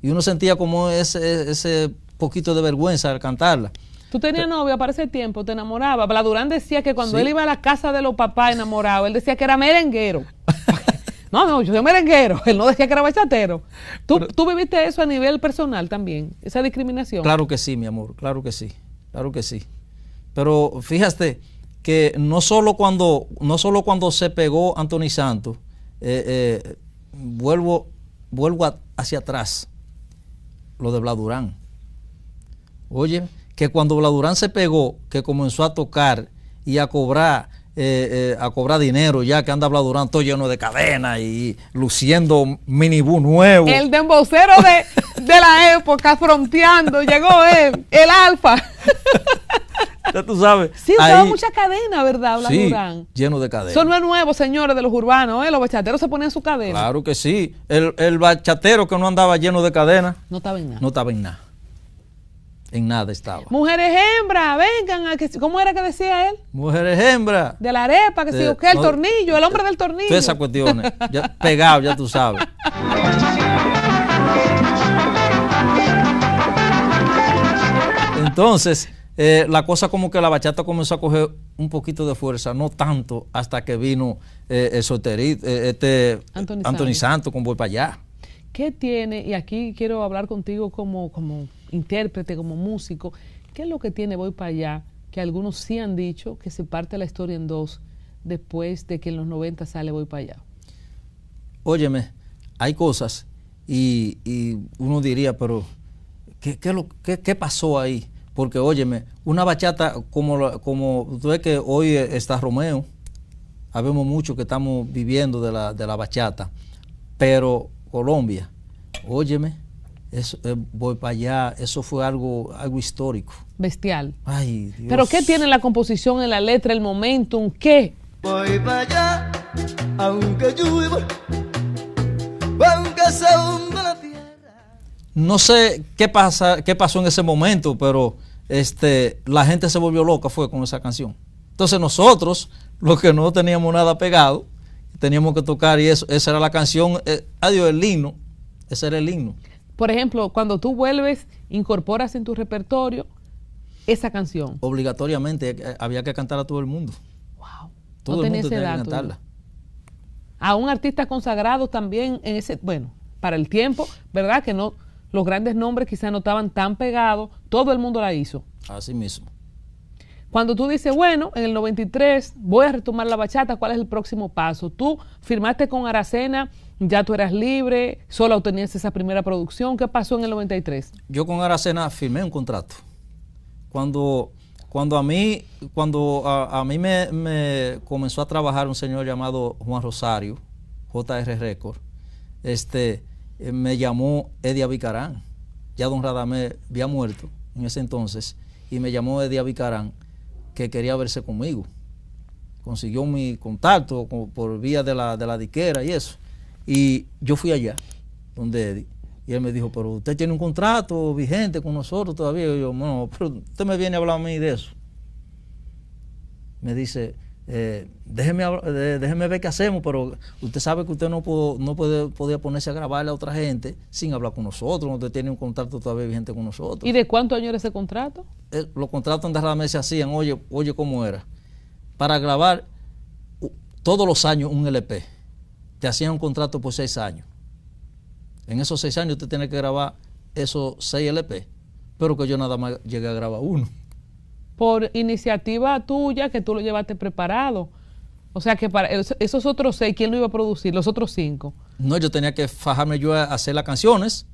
y uno sentía como ese poquito de vergüenza al cantarla. Tú tenías novia para ese tiempo, te enamoraba. Bladurán decía que cuando Sí. él iba a la casa de los papás enamorado, él decía que era merenguero. No, yo soy merenguero, él no decía que era bachatero. ¿Tú viviste eso a nivel personal también, esa discriminación? Claro que sí, mi amor, claro que sí, claro que sí. Pero fíjate que no solo cuando se pegó Anthony Santos, vuelvo hacia atrás, lo de Bladurán. Oye, que cuando Bladurán se pegó, que comenzó a tocar y a cobrar dinero, ya que anda Bladurán todo lleno de cadenas y luciendo minibús nuevo. El dembocero de la época, fronteando, llegó él, el alfa. Ya tú sabes. Sí, usaba ahí, mucha cadena, ¿verdad, sí, Bladurán? lleno de cadenas. Eso no es nuevo, señores, de los urbanos, ¿eh? Los bachateros se ponían su cadena. Claro que sí. El bachatero que no andaba lleno de cadenas, No estaba en nada. no estaba en nada. En nada estaba. Mujeres hembras, vengan, ¿cómo era que decía él? Mujeres hembras. De la arepa, que De- sí, o qué, el no, tornillo, el hombre del tornillo. Todas esas cuestiones. Ya, pegado, ya tú sabes. Entonces, la cosa como que la bachata comenzó a coger un poquito de fuerza, no tanto hasta que vino el solterito, Anthony Santos con Voy para allá. ¿Qué tiene, y aquí quiero hablar contigo como intérprete, como músico, qué es lo que tiene Voy para allá, que algunos sí han dicho que se parte la historia en dos después de que en los 90 sale Voy para allá? Óyeme, hay cosas y uno diría, pero ¿qué pasó ahí? Porque óyeme, una bachata como tú ves que hoy está Romeo, habemos mucho que estamos viviendo de la bachata, pero Colombia, óyeme, eso, Voy para allá, eso fue algo histórico. Bestial. Ay, Dios. ¿Pero qué tiene la composición, en la letra, el momentum? ¿Qué? Voy para allá, aunque llueva, aunque se hunda la tierra. No sé qué pasó en ese momento, pero la gente se volvió loca fue con esa canción. Entonces nosotros, los que no teníamos nada pegado, teníamos que tocar y esa era la canción, adiós, el himno, ese era el himno. Por ejemplo, cuando tú vuelves, incorporas en tu repertorio esa canción. Obligatoriamente había que cantar a todo el mundo. Wow. Todo No el tenía mundo ese tenía que dato. cantarla. A un artista consagrado también en ese, bueno, para el tiempo, ¿verdad? Que no, los grandes nombres quizás no estaban tan pegados, todo el mundo la hizo. Así mismo. Cuando tú dices, bueno, en el 93 voy a retomar la bachata, ¿cuál es el próximo paso? Tú firmaste con Aracena, ya tú eras libre, solo tenías esa primera producción. ¿Qué pasó en el 93? Yo con Aracena firmé un contrato. Cuando a mí me comenzó a trabajar un señor llamado Juan Rosario, JR Record, me llamó Eddie Avicarán. Ya don Radamés había muerto en ese entonces, y me llamó Eddie Avicarán, que quería verse conmigo. Consiguió mi contacto por vía de la diquera y eso. Y yo fui allá, donde Eddie, Y él me dijo, pero usted tiene un contrato vigente con nosotros todavía. Y yo, no, pero usted me viene a hablar a mí de eso. Me dice, déjeme ver qué hacemos, pero usted sabe que usted podía ponerse a grabarle a otra gente sin hablar con nosotros. Usted tiene un contrato todavía vigente con nosotros. ¿Y de cuántos años era ese contrato? Los contratos en Radamés se hacían, oye cómo era. Para grabar todos los años un LP, te hacían un contrato por 6 años. En esos 6 años usted tiene que grabar esos 6 LP, pero que yo nada más llegué a grabar uno. Por iniciativa tuya, que tú lo llevaste preparado. O sea que para esos otros 6, ¿quién lo iba a producir? Los otros 5. No, yo tenía que fajarme yo a hacer las canciones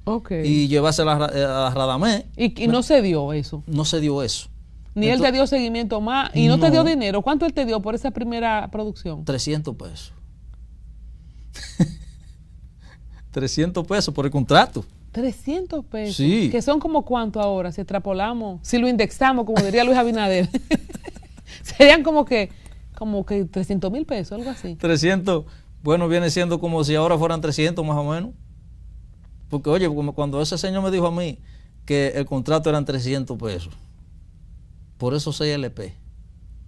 y llevárselas a Radamés. ¿Y no se dio eso? No se dio eso. Ni él te dio seguimiento más. ¿Y no te dio dinero? ¿Cuánto él te dio por esa primera producción? 300 pesos. 300 pesos por el contrato. 300 pesos. Sí. Que son como cuánto ahora, si extrapolamos, si lo indexamos, como diría Luis Abinader. Serían como que 300,000 pesos, algo así. 300, bueno, viene siendo como si ahora fueran 300 más o menos. Porque oye, cuando ese señor me dijo a mí que el contrato eran 300 pesos, por esos 6 LP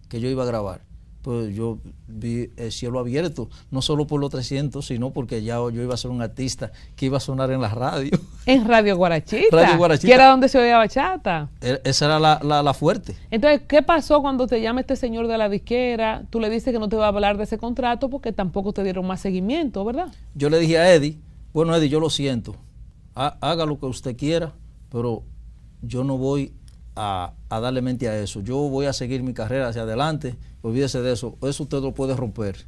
que yo iba a grabar, pues yo vi el cielo abierto, no solo por los 300, sino porque ya yo iba a ser un artista que iba a sonar en la radio. En Radio Guarachita. Radio Guarachita. Que era donde se oía bachata. Esa era la fuerte. Entonces, ¿qué pasó cuando te llama este señor de la disquera? Tú le dices que no te va a hablar de ese contrato porque tampoco te dieron más seguimiento, ¿verdad? Yo le dije a Eddie, bueno, Eddie, yo lo siento, haga lo que usted quiera, pero yo no voy a darle mente a eso. Yo voy a seguir mi carrera hacia adelante, olvídese de eso usted lo puede romper.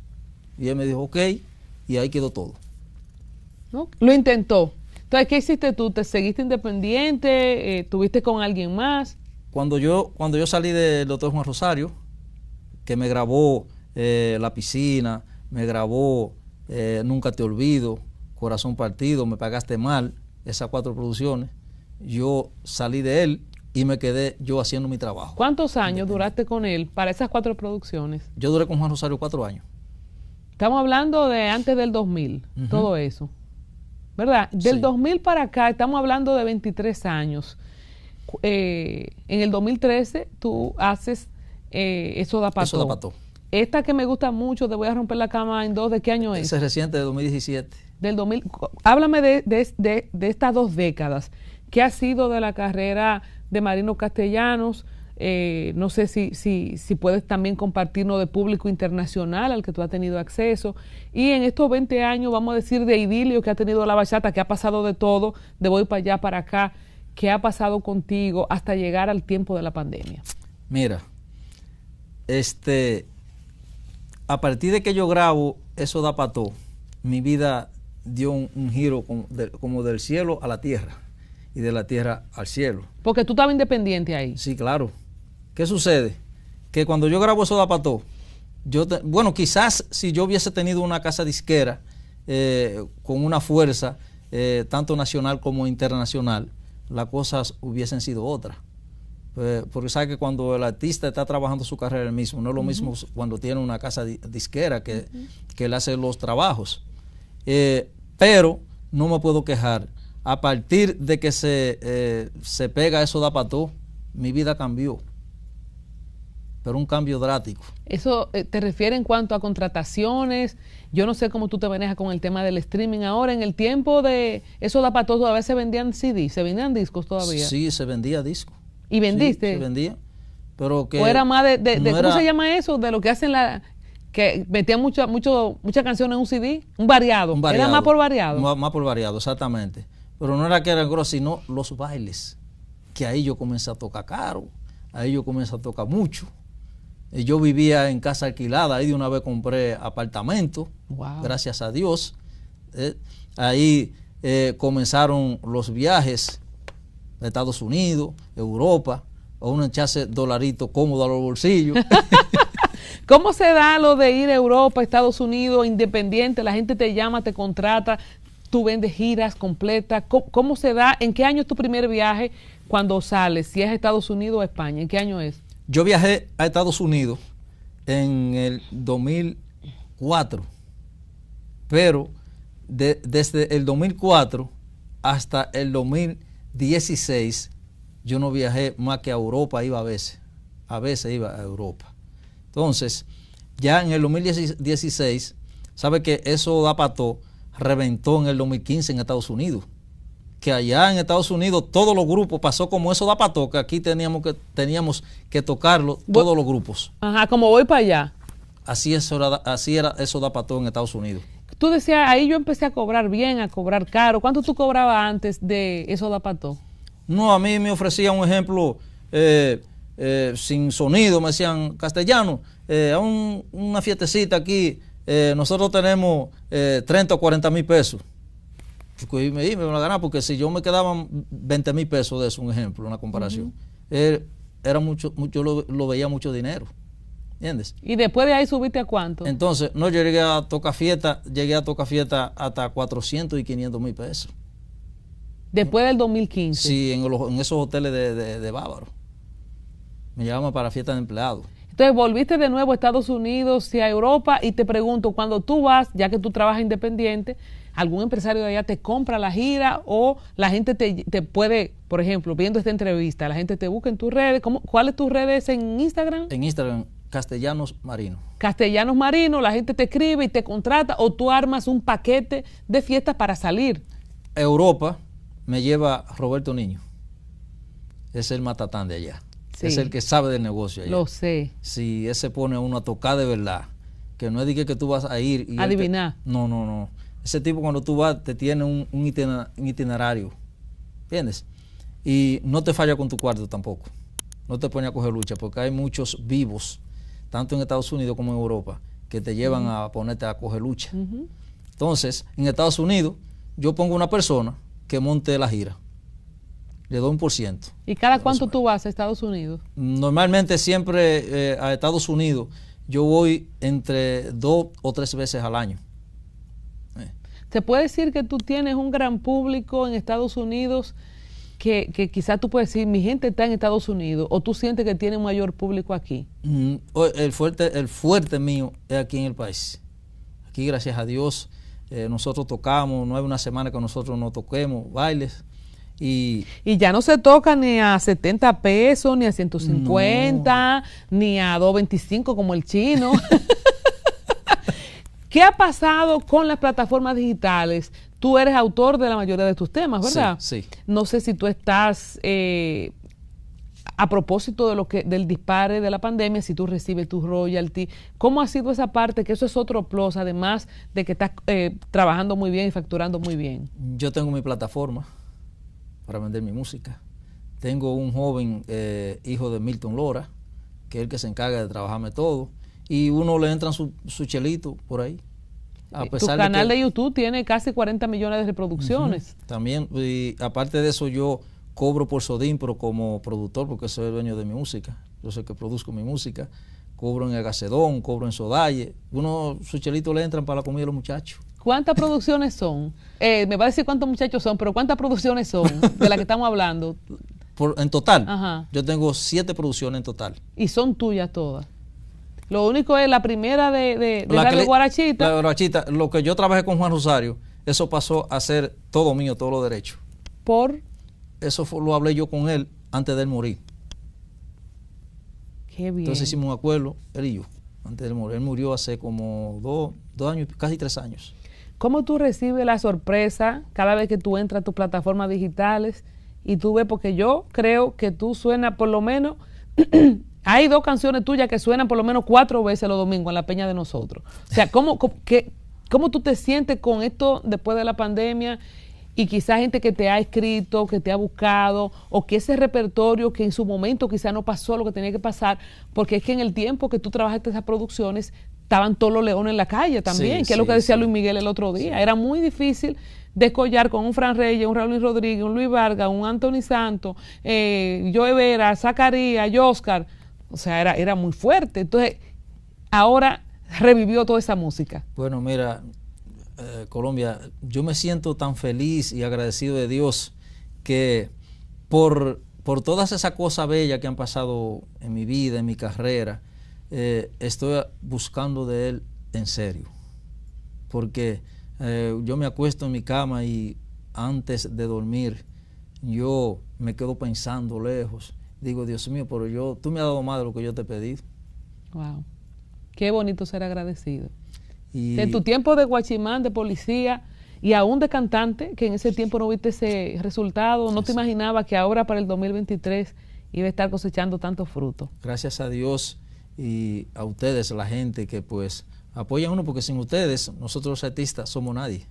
Y él me dijo, ok, y ahí quedó todo. ¿No? Lo intentó. Entonces, ¿qué hiciste tú? ¿Te seguiste independiente? ¿Tuviste con alguien más? Cuando yo salí del Doctor Juan Rosario, que me grabó La Piscina, me grabó Nunca Te Olvido, Corazón Partido, Me Pagaste Mal, esas 4 producciones, yo salí de él y me quedé yo haciendo mi trabajo. ¿Cuántos años duraste con él para esas 4 producciones? Yo duré con Juan Rosario 4 años. Estamos hablando de antes del 2000, todo eso, ¿verdad? Del 2000 para acá estamos hablando de 23 años. En el 2013 tú haces Eso da Pató. Eso da Pató. Esta que me gusta mucho, Te Voy a Romper la Cama en Dos, ¿de qué año es? Ese es reciente, de 2017. Del 2000. Háblame de estas 2 décadas. ¿Qué ha sido de la carrera de Marino Castellanos? No sé si puedes también compartirnos de público internacional al que tú has tenido acceso. Y en estos 20 años, vamos a decir, de idilio que ha tenido la bachata, que ha pasado de todo, de voy para allá, para acá, ¿qué ha pasado contigo hasta llegar al tiempo de la pandemia? Mira, a partir de que yo grabo Eso da Pató, mi vida dio un giro como del cielo a la tierra y de la tierra al cielo. Porque tú estabas independiente ahí. Sí, claro. ¿Qué sucede? Que cuando yo grabo Eso da Pató, bueno, quizás si yo hubiese tenido una casa disquera con una fuerza tanto nacional como internacional, las cosas hubiesen sido otras. Porque sabe que cuando el artista está trabajando su carrera él mismo, no es lo mismo cuando tiene una casa disquera que le hace los trabajos. Pero no me puedo quejar. A partir de que se pega Eso da Pató, mi vida cambió. Pero un cambio drástico. ¿Eso te refiere en cuanto a contrataciones? Yo no sé cómo tú te manejas con el tema del streaming ahora. En el tiempo de Eso da Pató todavía se vendían CD, se vendían discos todavía. Sí, se vendía disco. ¿Y vendiste? Sí, se vendía. Pero que ¿O era más de no cómo era, se llama eso? De lo que hacen que metían muchas canciones en un CD, un variado. Era más por variado. Más por variado, exactamente. Pero no era que eran grosas, sino los bailes. Que ahí yo comencé a tocar caro, ahí yo comencé a tocar mucho. Yo vivía en casa alquilada, ahí de una vez compré apartamento, wow. Gracias a Dios. Ahí comenzaron los viajes a Estados Unidos, Europa, a uno echarse dolaritos cómodos a los bolsillos. ¿Cómo se da lo de ir a Europa, Estados Unidos, independiente? La gente te llama, te contrata, tú vendes giras completas. ¿Cómo se da? ¿En qué año es tu primer viaje cuando sales? Si es a Estados Unidos o a España, ¿en qué año es? Yo viajé a Estados Unidos en el 2004, pero desde el 2004 hasta el 2016 yo no viajé más que a Europa, iba a veces iba a Europa. Entonces, ya en el 2016, sabe que eso da pato, reventó en el 2015 en Estados Unidos. Que allá en Estados Unidos todos los grupos pasó como eso da pato, que aquí teníamos que tocarlo todos los grupos. Ajá, como voy para allá. Así era eso da pato en Estados Unidos. Tú decías, ahí yo empecé a cobrar bien, a cobrar caro. ¿Cuánto tú cobrabas antes de eso da pato? No, a mí me ofrecían un ejemplo sin sonido, me decían, Castellano, a una fiestecita aquí, nosotros tenemos 30 o 40 mil pesos. Y me van a ganar, porque si yo me quedaban 20 mil pesos de eso, un ejemplo, una comparación, era mucho, yo lo veía mucho dinero. ¿Entiendes? ¿Y después de ahí subiste a cuánto? Entonces, no, yo llegué a tocar fiesta hasta 400 y 500 mil pesos. Después del 2015. Sí, en esos hoteles de Bávaro. Me llamaban para fiestas de empleados. Entonces volviste de nuevo a Estados Unidos y a Europa, y te pregunto, cuando tú vas, ya que tú trabajas independiente, ¿algún empresario de allá te compra la gira o la gente te puede, por ejemplo, viendo esta entrevista, la gente te busca en tus redes? ¿Cuáles tus redes en Instagram? En Instagram, Castellanos Marino. Castellanos Marino, la gente te escribe y te contrata, o tú armas un paquete de fiestas para salir. Europa me lleva Roberto Niño. Es el matatán de allá. Sí. Es el que sabe del negocio allá. Lo sé. Sí, ese pone a uno a tocar de verdad. Que no es de que tú vas a ir y adivinar. No. Ese tipo, cuando tú vas, te tiene un itinerario. ¿Entiendes? Y no te falla con tu cuarto tampoco. No te pone a coger lucha, porque hay muchos vivos, tanto en Estados Unidos como en Europa, que te llevan a ponerte a coger lucha. Entonces, en Estados Unidos, yo pongo una persona que monte la gira. Le doy 1%. ¿Y cada cuánto tú vas a Estados Unidos? Normalmente siempre a Estados Unidos yo voy entre 2 o 3 veces al año. ¿Se puede decir que tú tienes un gran público en Estados Unidos que quizás tú puedes decir, mi gente está en Estados Unidos, o tú sientes que tiene un mayor público aquí? El fuerte mío es aquí en el país. Aquí, gracias a Dios, nosotros tocamos, no hay una semana que nosotros no toquemos bailes. Y ya no se toca ni a 70 pesos, ni a 150, ni a 2.25 como el chino. ¿Qué ha pasado con las plataformas digitales? Tú eres autor de la mayoría de tus temas, ¿verdad? Sí. No sé si tú estás, a propósito de del dispare de la pandemia, si tú recibes tus royalty. ¿Cómo ha sido esa parte? Que eso es otro plus, además de que estás trabajando muy bien y facturando muy bien. Yo tengo mi plataforma para vender mi música. Tengo un joven hijo de Milton Lora, que es el que se encarga de trabajarme todo, y uno le entran su chelito por ahí. Tu canal de YouTube tiene casi 40 millones de reproducciones. También, y aparte de eso, yo cobro por Sodín, pero como productor, porque soy el dueño de mi música. Yo soy el que produzco mi música. Cobro en el Gacedón, cobro en Sodalle. Su chelito le entran para la comida de los muchachos. ¿Cuántas producciones son? Me va a decir cuántos muchachos son, pero ¿cuántas producciones son de las que estamos hablando? En total, ajá, yo tengo 7 producciones en total. ¿Y son tuyas todas? Lo único es la primera de Radio Guarachita. La Guarachita, lo que yo trabajé con Juan Rosario, eso pasó a ser todo mío, todos los derechos. ¿Por? Eso lo hablé yo con él antes de él morir. Qué bien. Entonces hicimos un acuerdo, él y yo, antes de él morir. Él murió hace como 2 años, casi 3 años. ¿Cómo tú recibes la sorpresa cada vez que tú entras a tus plataformas digitales y tú ves? Porque yo creo que tú suenas por lo menos, hay 2 canciones tuyas que suenan por lo menos 4 veces los domingos en la Peña de Nosotros. O sea, ¿cómo tú te sientes con esto después de la pandemia? Y quizás gente que te ha escrito, que te ha buscado, o que ese repertorio que en su momento quizás no pasó lo que tenía que pasar, porque es que en el tiempo que tú trabajaste esas producciones, estaban todos los leones en la calle también, que es lo que decía Luis Miguel el otro día. Era muy difícil descollar con un Fran Reyes, un Raúl Rodríguez, un Luis Vargas, un Anthony Santos, Joe Vera, Zacarías, Oscar. O sea, era muy fuerte. Entonces, ahora revivió toda esa música. Bueno, mira, Colombia, yo me siento tan feliz y agradecido de Dios que por todas esas cosas bellas que han pasado en mi vida, en mi carrera, estoy buscando de Él en serio. Porque yo me acuesto en mi cama y antes de dormir, yo me quedo pensando lejos. Digo, Dios mío, pero tú me has dado más de lo que yo te he pedido. Wow. Qué bonito ser agradecido. Y En tu tiempo de guachimán, de policía y aún de cantante, que en ese tiempo no viste ese resultado, no te imaginabas que ahora para el 2023 iba a estar cosechando tantos frutos. gracias a Dios y a ustedes, la gente que pues apoyan a uno, porque sin ustedes, nosotros los artistas somos nadie.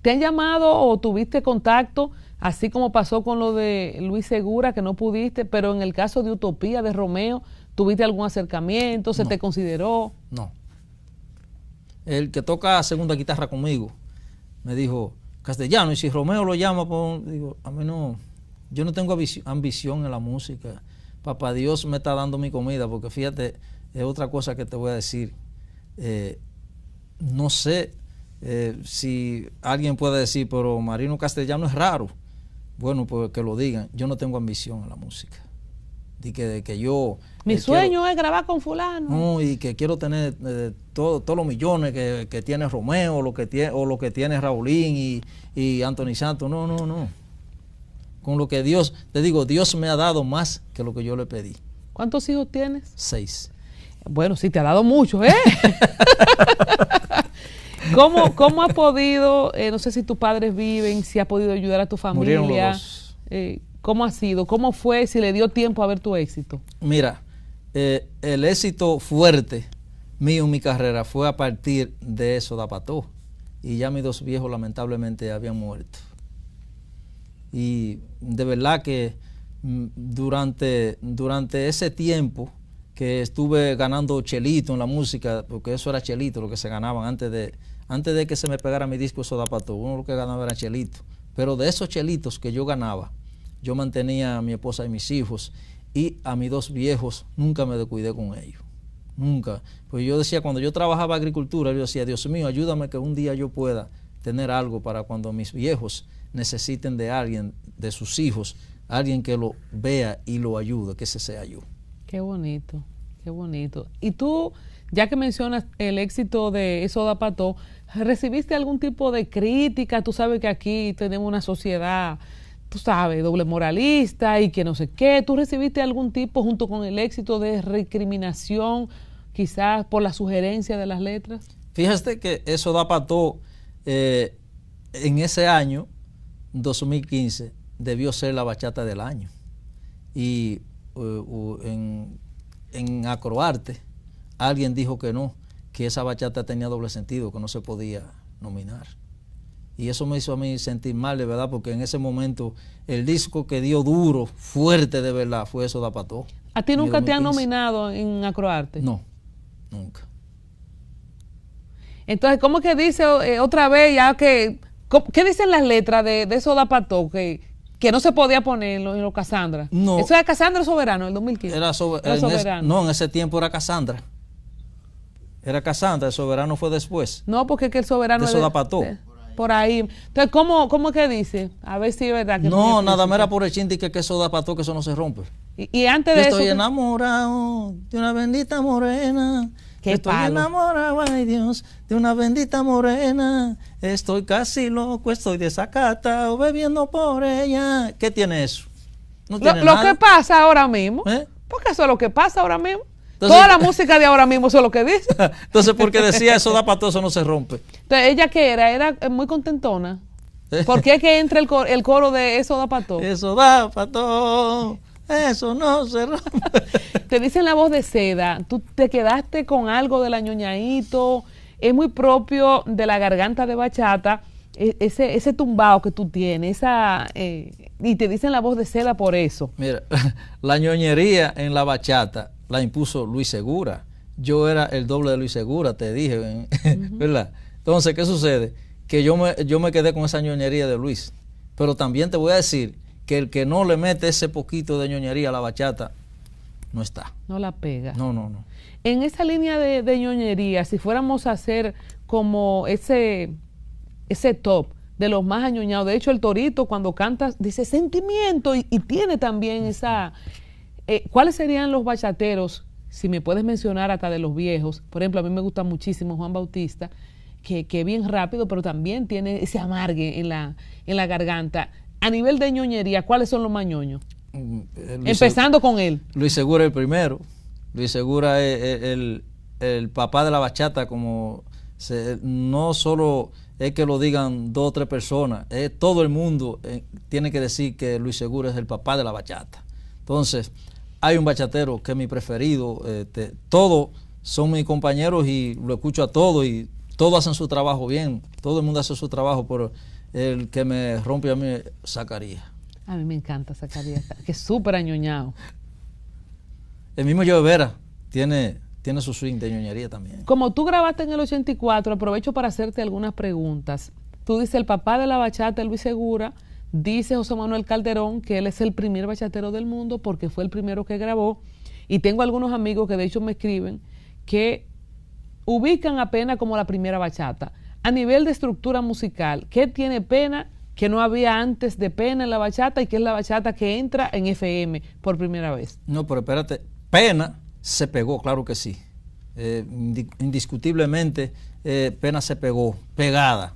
¿Te han llamado o tuviste contacto, así como pasó con lo de Luis Segura, que no pudiste, pero en el caso de Utopía, de Romeo, tuviste algún acercamiento, se No. te consideró? No. El que toca segunda guitarra conmigo me dijo, Castellano, y si Romeo lo llama, digo, a mí no, yo no tengo ambición en la música. Papá Dios me está dando mi comida, porque fíjate, es otra cosa que te voy a decir. No sé si alguien puede decir, pero Marino Castellano es raro. Bueno, pues que lo digan. Yo no tengo ambición en la música. De que yo... Mi sueño es grabar con fulano. No, y que quiero tener todos los millones que tiene Romeo, o lo que tiene Raulín y Anthony Santos. No, no, no. Con lo que Dios, te digo, Dios me ha dado más que lo que yo le pedí. ¿Cuántos hijos tienes? 6. Bueno, sí, te ha dado mucho, ¿eh? ¿Cómo has podido, no sé si tus padres viven, si has podido ayudar a tu familia? Murieron los dos. ¿Cómo ha sido? ¿Cómo fue? Si le dio tiempo a ver tu éxito. Mira, el éxito fuerte mío en mi carrera fue a partir de eso, de Pató. Y ya mis 2 viejos lamentablemente habían muerto. Y de verdad que durante ese tiempo que estuve ganando chelito en la música, porque eso era chelito lo que se ganaban antes de que se me pegara mi disco Soda Pató, uno lo que ganaba era chelito. Pero de esos chelitos que yo ganaba, yo mantenía a mi esposa y mis hijos, y a mis 2 viejos nunca me descuidé con ellos. Nunca. Pues yo decía, cuando yo trabajaba agricultura, yo decía, Dios mío, ayúdame que un día yo pueda tener algo para cuando mis viejos necesiten de alguien, de sus hijos, alguien que lo vea y lo ayude, que ese sea yo. Qué bonito, qué bonito. Y tú, ya que mencionas el éxito de Soda Pató, ¿recibiste algún tipo de crítica? Tú sabes que aquí tenemos una sociedad, tú sabes, doble moralista y que no sé qué. ¿Tú recibiste algún tipo, junto con el éxito, de recriminación, quizás por la sugerencia de las letras? Fíjate que Soda Pató, en ese año, 2015, debió ser la bachata del año. Y en Acroarte, alguien dijo que no, que esa bachata tenía doble sentido, que no se podía nominar. Y eso me hizo a mí sentir mal, de verdad, porque en ese momento el disco que dio duro, fuerte de verdad, fue Soda Pató. ¿A ti nunca te han nominado en Acroarte? No, nunca. Entonces, ¿cómo que dice otra vez ya que... ¿Qué dicen las letras de Soda Pató? Que no se podía poner en los Cassandra. No. Eso era Cassandra Soberano, el 2015. Era Soberano. En ese tiempo era Cassandra. Era Cassandra, el Soberano fue después. No, porque es que el Soberano... De Soda Pató. Por ahí. Entonces, ¿cómo que dice? A ver si es verdad que... No, nada más era por el chinti que Soda Pató, que eso no se rompe. Y antes yo de eso... Estoy enamorado de una bendita morena. Qué estoy palo. enamorado, ay Dios, de una bendita morena. Estoy casi loco, estoy desacatado, bebiendo por ella. ¿Qué tiene eso? No tiene lo nada. que pasa ahora mismo. ¿Eh? Porque eso es lo que pasa ahora mismo. Entonces, toda la música de ahora mismo, eso es lo que dice. Entonces, porque decía eso da para todo, eso no se rompe. Entonces, ¿ella qué era? Era muy contentona. ¿Por qué es que entra el coro de Eso da para todo? Eso da para todo, eso no se rompe. Te dicen La Voz de Seda, tú te quedaste con algo de la ñoñaíto, es muy propio de la garganta de bachata, ese tumbao que tú tienes, y te dicen La Voz de Seda por eso. Mira, la ñoñería en la bachata la impuso Luis Segura. Yo era el doble de Luis Segura, te dije, ¿verdad? Entonces, ¿qué sucede? Que yo me quedé con esa ñoñería de Luis. Pero también te voy a decir que el que no le mete ese poquito de ñoñería a la bachata, no está. No la pega. No. En esa línea de ñoñería, si fuéramos a hacer como ese top de los más añoñados, de hecho el Torito cuando canta dice sentimiento y tiene también esa... ¿Cuáles serían los bachateros, si me puedes mencionar hasta de los viejos? Por ejemplo, a mí me gusta muchísimo Juan Bautista que bien rápido, pero también tiene ese amargue en la garganta. A nivel de ñoñería, ¿cuáles son los más ñoños? Empezando con él. Luis Segura el primero. Luis Segura es el papá de la bachata, como no solo es que lo digan 2 o 3 personas, todo el mundo tiene que decir que Luis Segura es el papá de la bachata. Entonces, hay un bachatero que es mi preferido, todos son mis compañeros y lo escucho a todos y todos hacen su trabajo bien, todo el mundo hace su trabajo, pero el que me rompe a mí es Zacarías. A mí me encanta Zacarías, que es súper añoñado. El mismo Joe Vera tiene su swing de ñoñería también. Como tú grabaste en el 84, aprovecho para hacerte algunas preguntas. Tú dices el papá de la bachata, Luis Segura, dice José Manuel Calderón que él es el primer bachatero del mundo porque fue el primero que grabó, y tengo algunos amigos que de hecho me escriben que ubican a Pena como la primera bachata. A nivel de estructura musical, ¿qué tiene Pena que no había antes de Pena en la bachata y que es la bachata que entra en FM por primera vez? No, pero espérate, Pena se pegó, claro que sí. Indiscutiblemente Pena se pegó, pegada,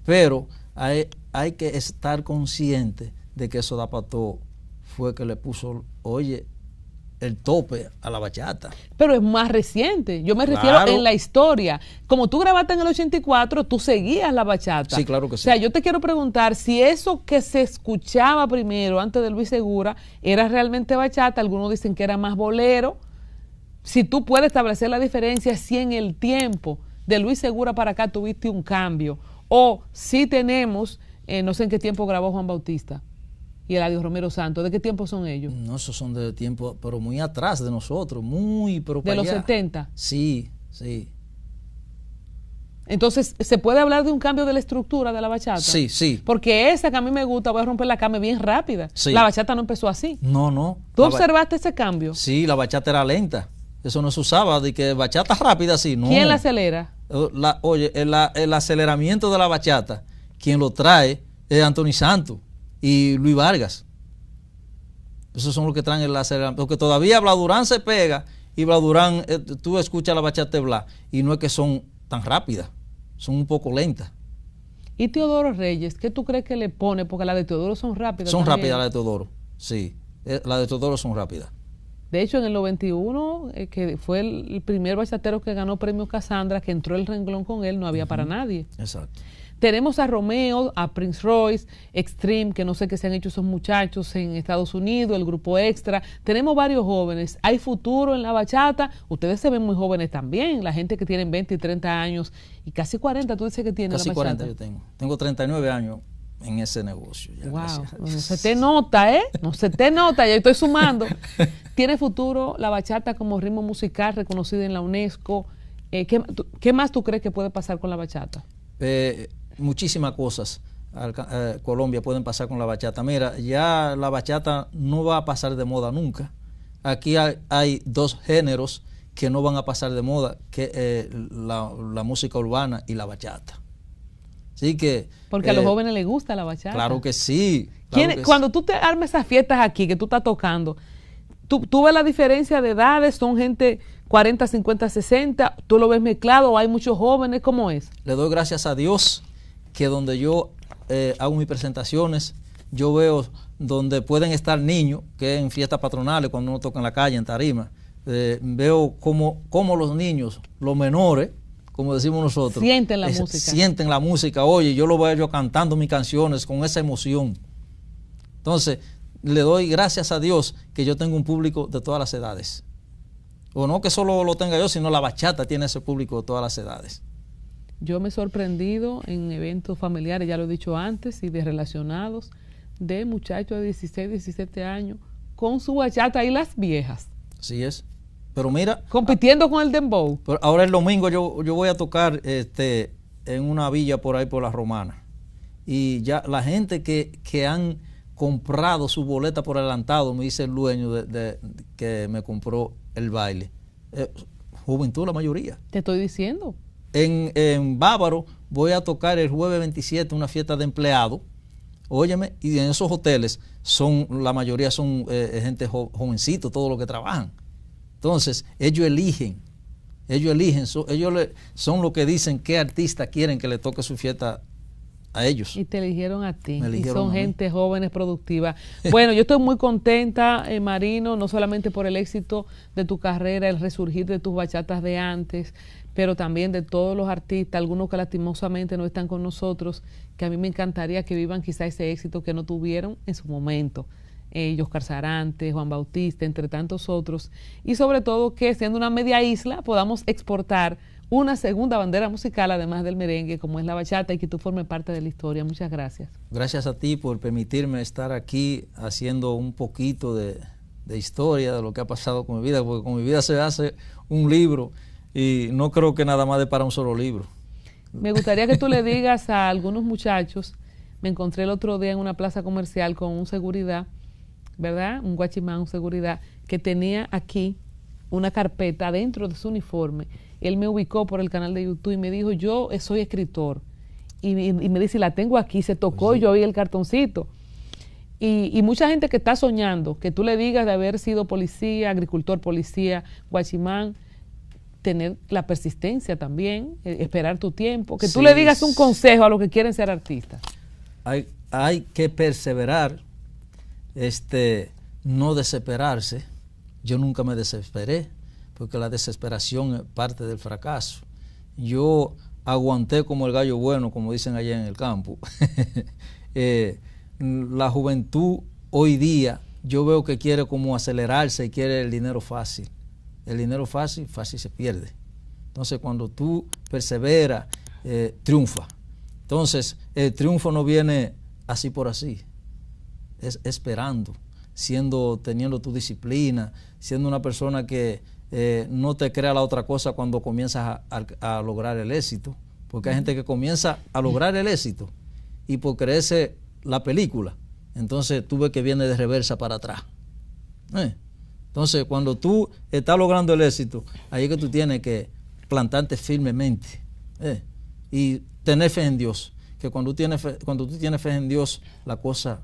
pero hay que estar consciente de que Soda Pato fue que le puso, oye, el tope a la bachata. Pero es más reciente, yo me refiero en la historia. Como tú grabaste en el 84, tú seguías la bachata. Sí, claro que sí. O sea, yo te quiero preguntar si eso que se escuchaba primero, antes de Luis Segura, era realmente bachata. Algunos dicen que era más bolero. Si tú puedes establecer la diferencia, si en el tiempo de Luis Segura para acá tuviste un cambio, o si tenemos, no sé en qué tiempo grabó Juan Bautista y Eladio Romero Santos. ¿De qué tiempo son ellos? No, esos son de tiempo, pero muy atrás de nosotros, pero ¿De los 70? Sí, sí. Entonces, ¿se puede hablar de un cambio de la estructura de la bachata? Sí, sí. Porque esa que a mí me gusta, voy a romper la cama bien rápida. Sí. La bachata no empezó así. No. ¿Tú observaste ese cambio? Sí, la bachata era lenta. Eso no se usaba, de que bachata rápida, sí, no. ¿Quién la acelera? Oye, el aceleramiento de la bachata, quien lo trae es Anthony Santos y Luis Vargas. Esos son los que traen el aceleramiento. Porque todavía Blas Durán se pega y Blas Durán, tú escuchas la bachata de Blas y no es que son tan rápidas, son un poco lentas. ¿Y Teodoro Reyes? ¿Qué tú crees que le pone? Porque las de Teodoro son rápidas. Son también. rápidas las de Teodoro, sí. Las de Teodoro son rápidas. De hecho, en el 91, que fue el primer bachatero que ganó premio Casandra, que entró el renglón con él, no había para nadie. Exacto. Tenemos a Romeo, a Prince Royce, Extreme, que no sé qué se han hecho esos muchachos en Estados Unidos, el grupo Extra. Tenemos varios jóvenes. Hay futuro en la bachata. Ustedes se ven muy jóvenes también. La gente que tienen 20 y 30 años y casi 40, tú dices que tiene casi la bachata. 40 yo tengo. Tengo 39 años en ese negocio. Ya, wow, no se te nota, ¿eh? No se te nota, ya estoy sumando. ¿Tiene futuro la bachata como ritmo musical reconocido en la UNESCO? ¿Qué más tú crees que puede pasar con la bachata? Muchísimas cosas. Colombia pueden pasar con la bachata. Mira, ya la bachata no va a pasar de moda nunca. Aquí hay 2 géneros que no van a pasar de moda, que la música urbana y la bachata. Así que porque a los jóvenes les gusta la bachata. Claro que sí. Cuando tú te armes esas fiestas aquí que tú estás tocando, ¿tú ves la diferencia de edades? ¿Son gente 40, 50, 60? ¿Tú lo ves mezclado o hay muchos jóvenes? ¿Cómo es? Le doy gracias a Dios que donde yo hago mis presentaciones, yo veo donde pueden estar niños, que en fiestas patronales, cuando uno toca en la calle, en tarima, veo cómo los niños, los menores, como decimos nosotros, sienten la música. Sienten la música. Oye, yo lo veo yo cantando mis canciones con esa emoción. Entonces, le doy gracias a Dios que yo tengo un público de todas las edades. O no que solo lo tenga yo, sino la bachata tiene ese público de todas las edades. Yo me he sorprendido en eventos familiares, ya lo he dicho antes, y de relacionados, de muchachos de 16, 17 años, con su bachata y las viejas. Así es. Pero mira, compitiendo con el dembow. Pero ahora el domingo yo voy a tocar en una villa por ahí por la Romana. Y ya la gente que han comprado su boleta por adelantado, me dice el dueño que me compró el baile. Juventud la mayoría. Te estoy diciendo. En Bávaro voy a tocar el jueves 27 una fiesta de empleados. Óyeme, y en esos hoteles la mayoría son gente jovencito, todos los que trabajan. Entonces, ellos eligen Ellos eligen, son los que dicen qué artista quieren que le toque su fiesta a ellos. Y te eligieron a ti. Me eligieron y son a mí. gente jóvenes, productiva. Bueno, yo estoy muy contenta, Marino, no solamente por el éxito de tu carrera, el resurgir de tus bachatas de antes, pero también de todos los artistas, algunos que lastimosamente no están con nosotros, que a mí me encantaría que vivan quizá ese éxito que no tuvieron en su momento. Oscar Sarante, Juan Bautista, entre tantos otros, y sobre todo que siendo una media isla podamos exportar una segunda bandera musical además del merengue como es la bachata y que tú formes parte de la historia. Muchas gracias. Gracias a ti por permitirme estar aquí haciendo un poquito de historia de lo que ha pasado con mi vida, porque con mi vida se hace un libro y no creo que nada más de para un solo libro. Me gustaría que tú le digas a algunos muchachos, me encontré el otro día en una plaza comercial con un seguridad, ¿verdad? Un guachimán, un seguridad, que tenía aquí una carpeta dentro de su uniforme. Él me ubicó por el canal de YouTube y me dijo, yo soy escritor. Y me dice, la tengo aquí, se tocó y yo vi el cartoncito. Y mucha gente que está soñando, que tú le digas de haber sido policía, agricultor, policía, guachimán, tener la persistencia también, esperar tu tiempo, que tú le digas un consejo a los que quieren ser artistas. Hay que perseverar, no desesperarse. Yo nunca me desesperé, porque la desesperación es parte del fracaso. Yo aguanté como el gallo bueno, como dicen allá en el campo. La juventud hoy día, yo veo que quiere como acelerarse y quiere el dinero fácil. El dinero fácil se pierde. Entonces, cuando tú perseveras, triunfa. Entonces, el triunfo no viene así por así, es esperando, teniendo tu disciplina, siendo una persona que no te crea la otra cosa cuando comienzas a lograr el éxito, porque hay gente que comienza a lograr el éxito y por creerse la película, entonces tú ves que viene de reversa para atrás. Entonces, cuando tú estás logrando el éxito, ahí es que tú tienes que plantarte firmemente y tener fe en Dios, que cuando tú tienes fe en Dios, las cosas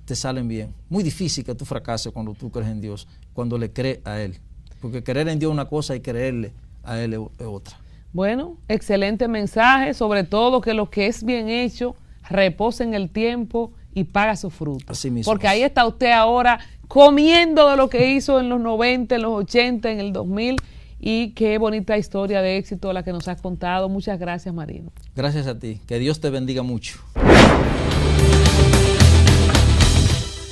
te salen bien. Muy difícil que tú fracases cuando tú crees en Dios, cuando le crees a Él. Porque creer en Dios es una cosa y creerle a Él es otra. Bueno, excelente mensaje, sobre todo que lo que es bien hecho reposa en el tiempo y paga su fruto. Así mismo. Porque ahí está usted ahora comiendo de lo que hizo en los 90, en los 80, en el 2000, y qué bonita historia de éxito la que nos has contado. Muchas gracias, Marino. Gracias a ti. Que Dios te bendiga mucho.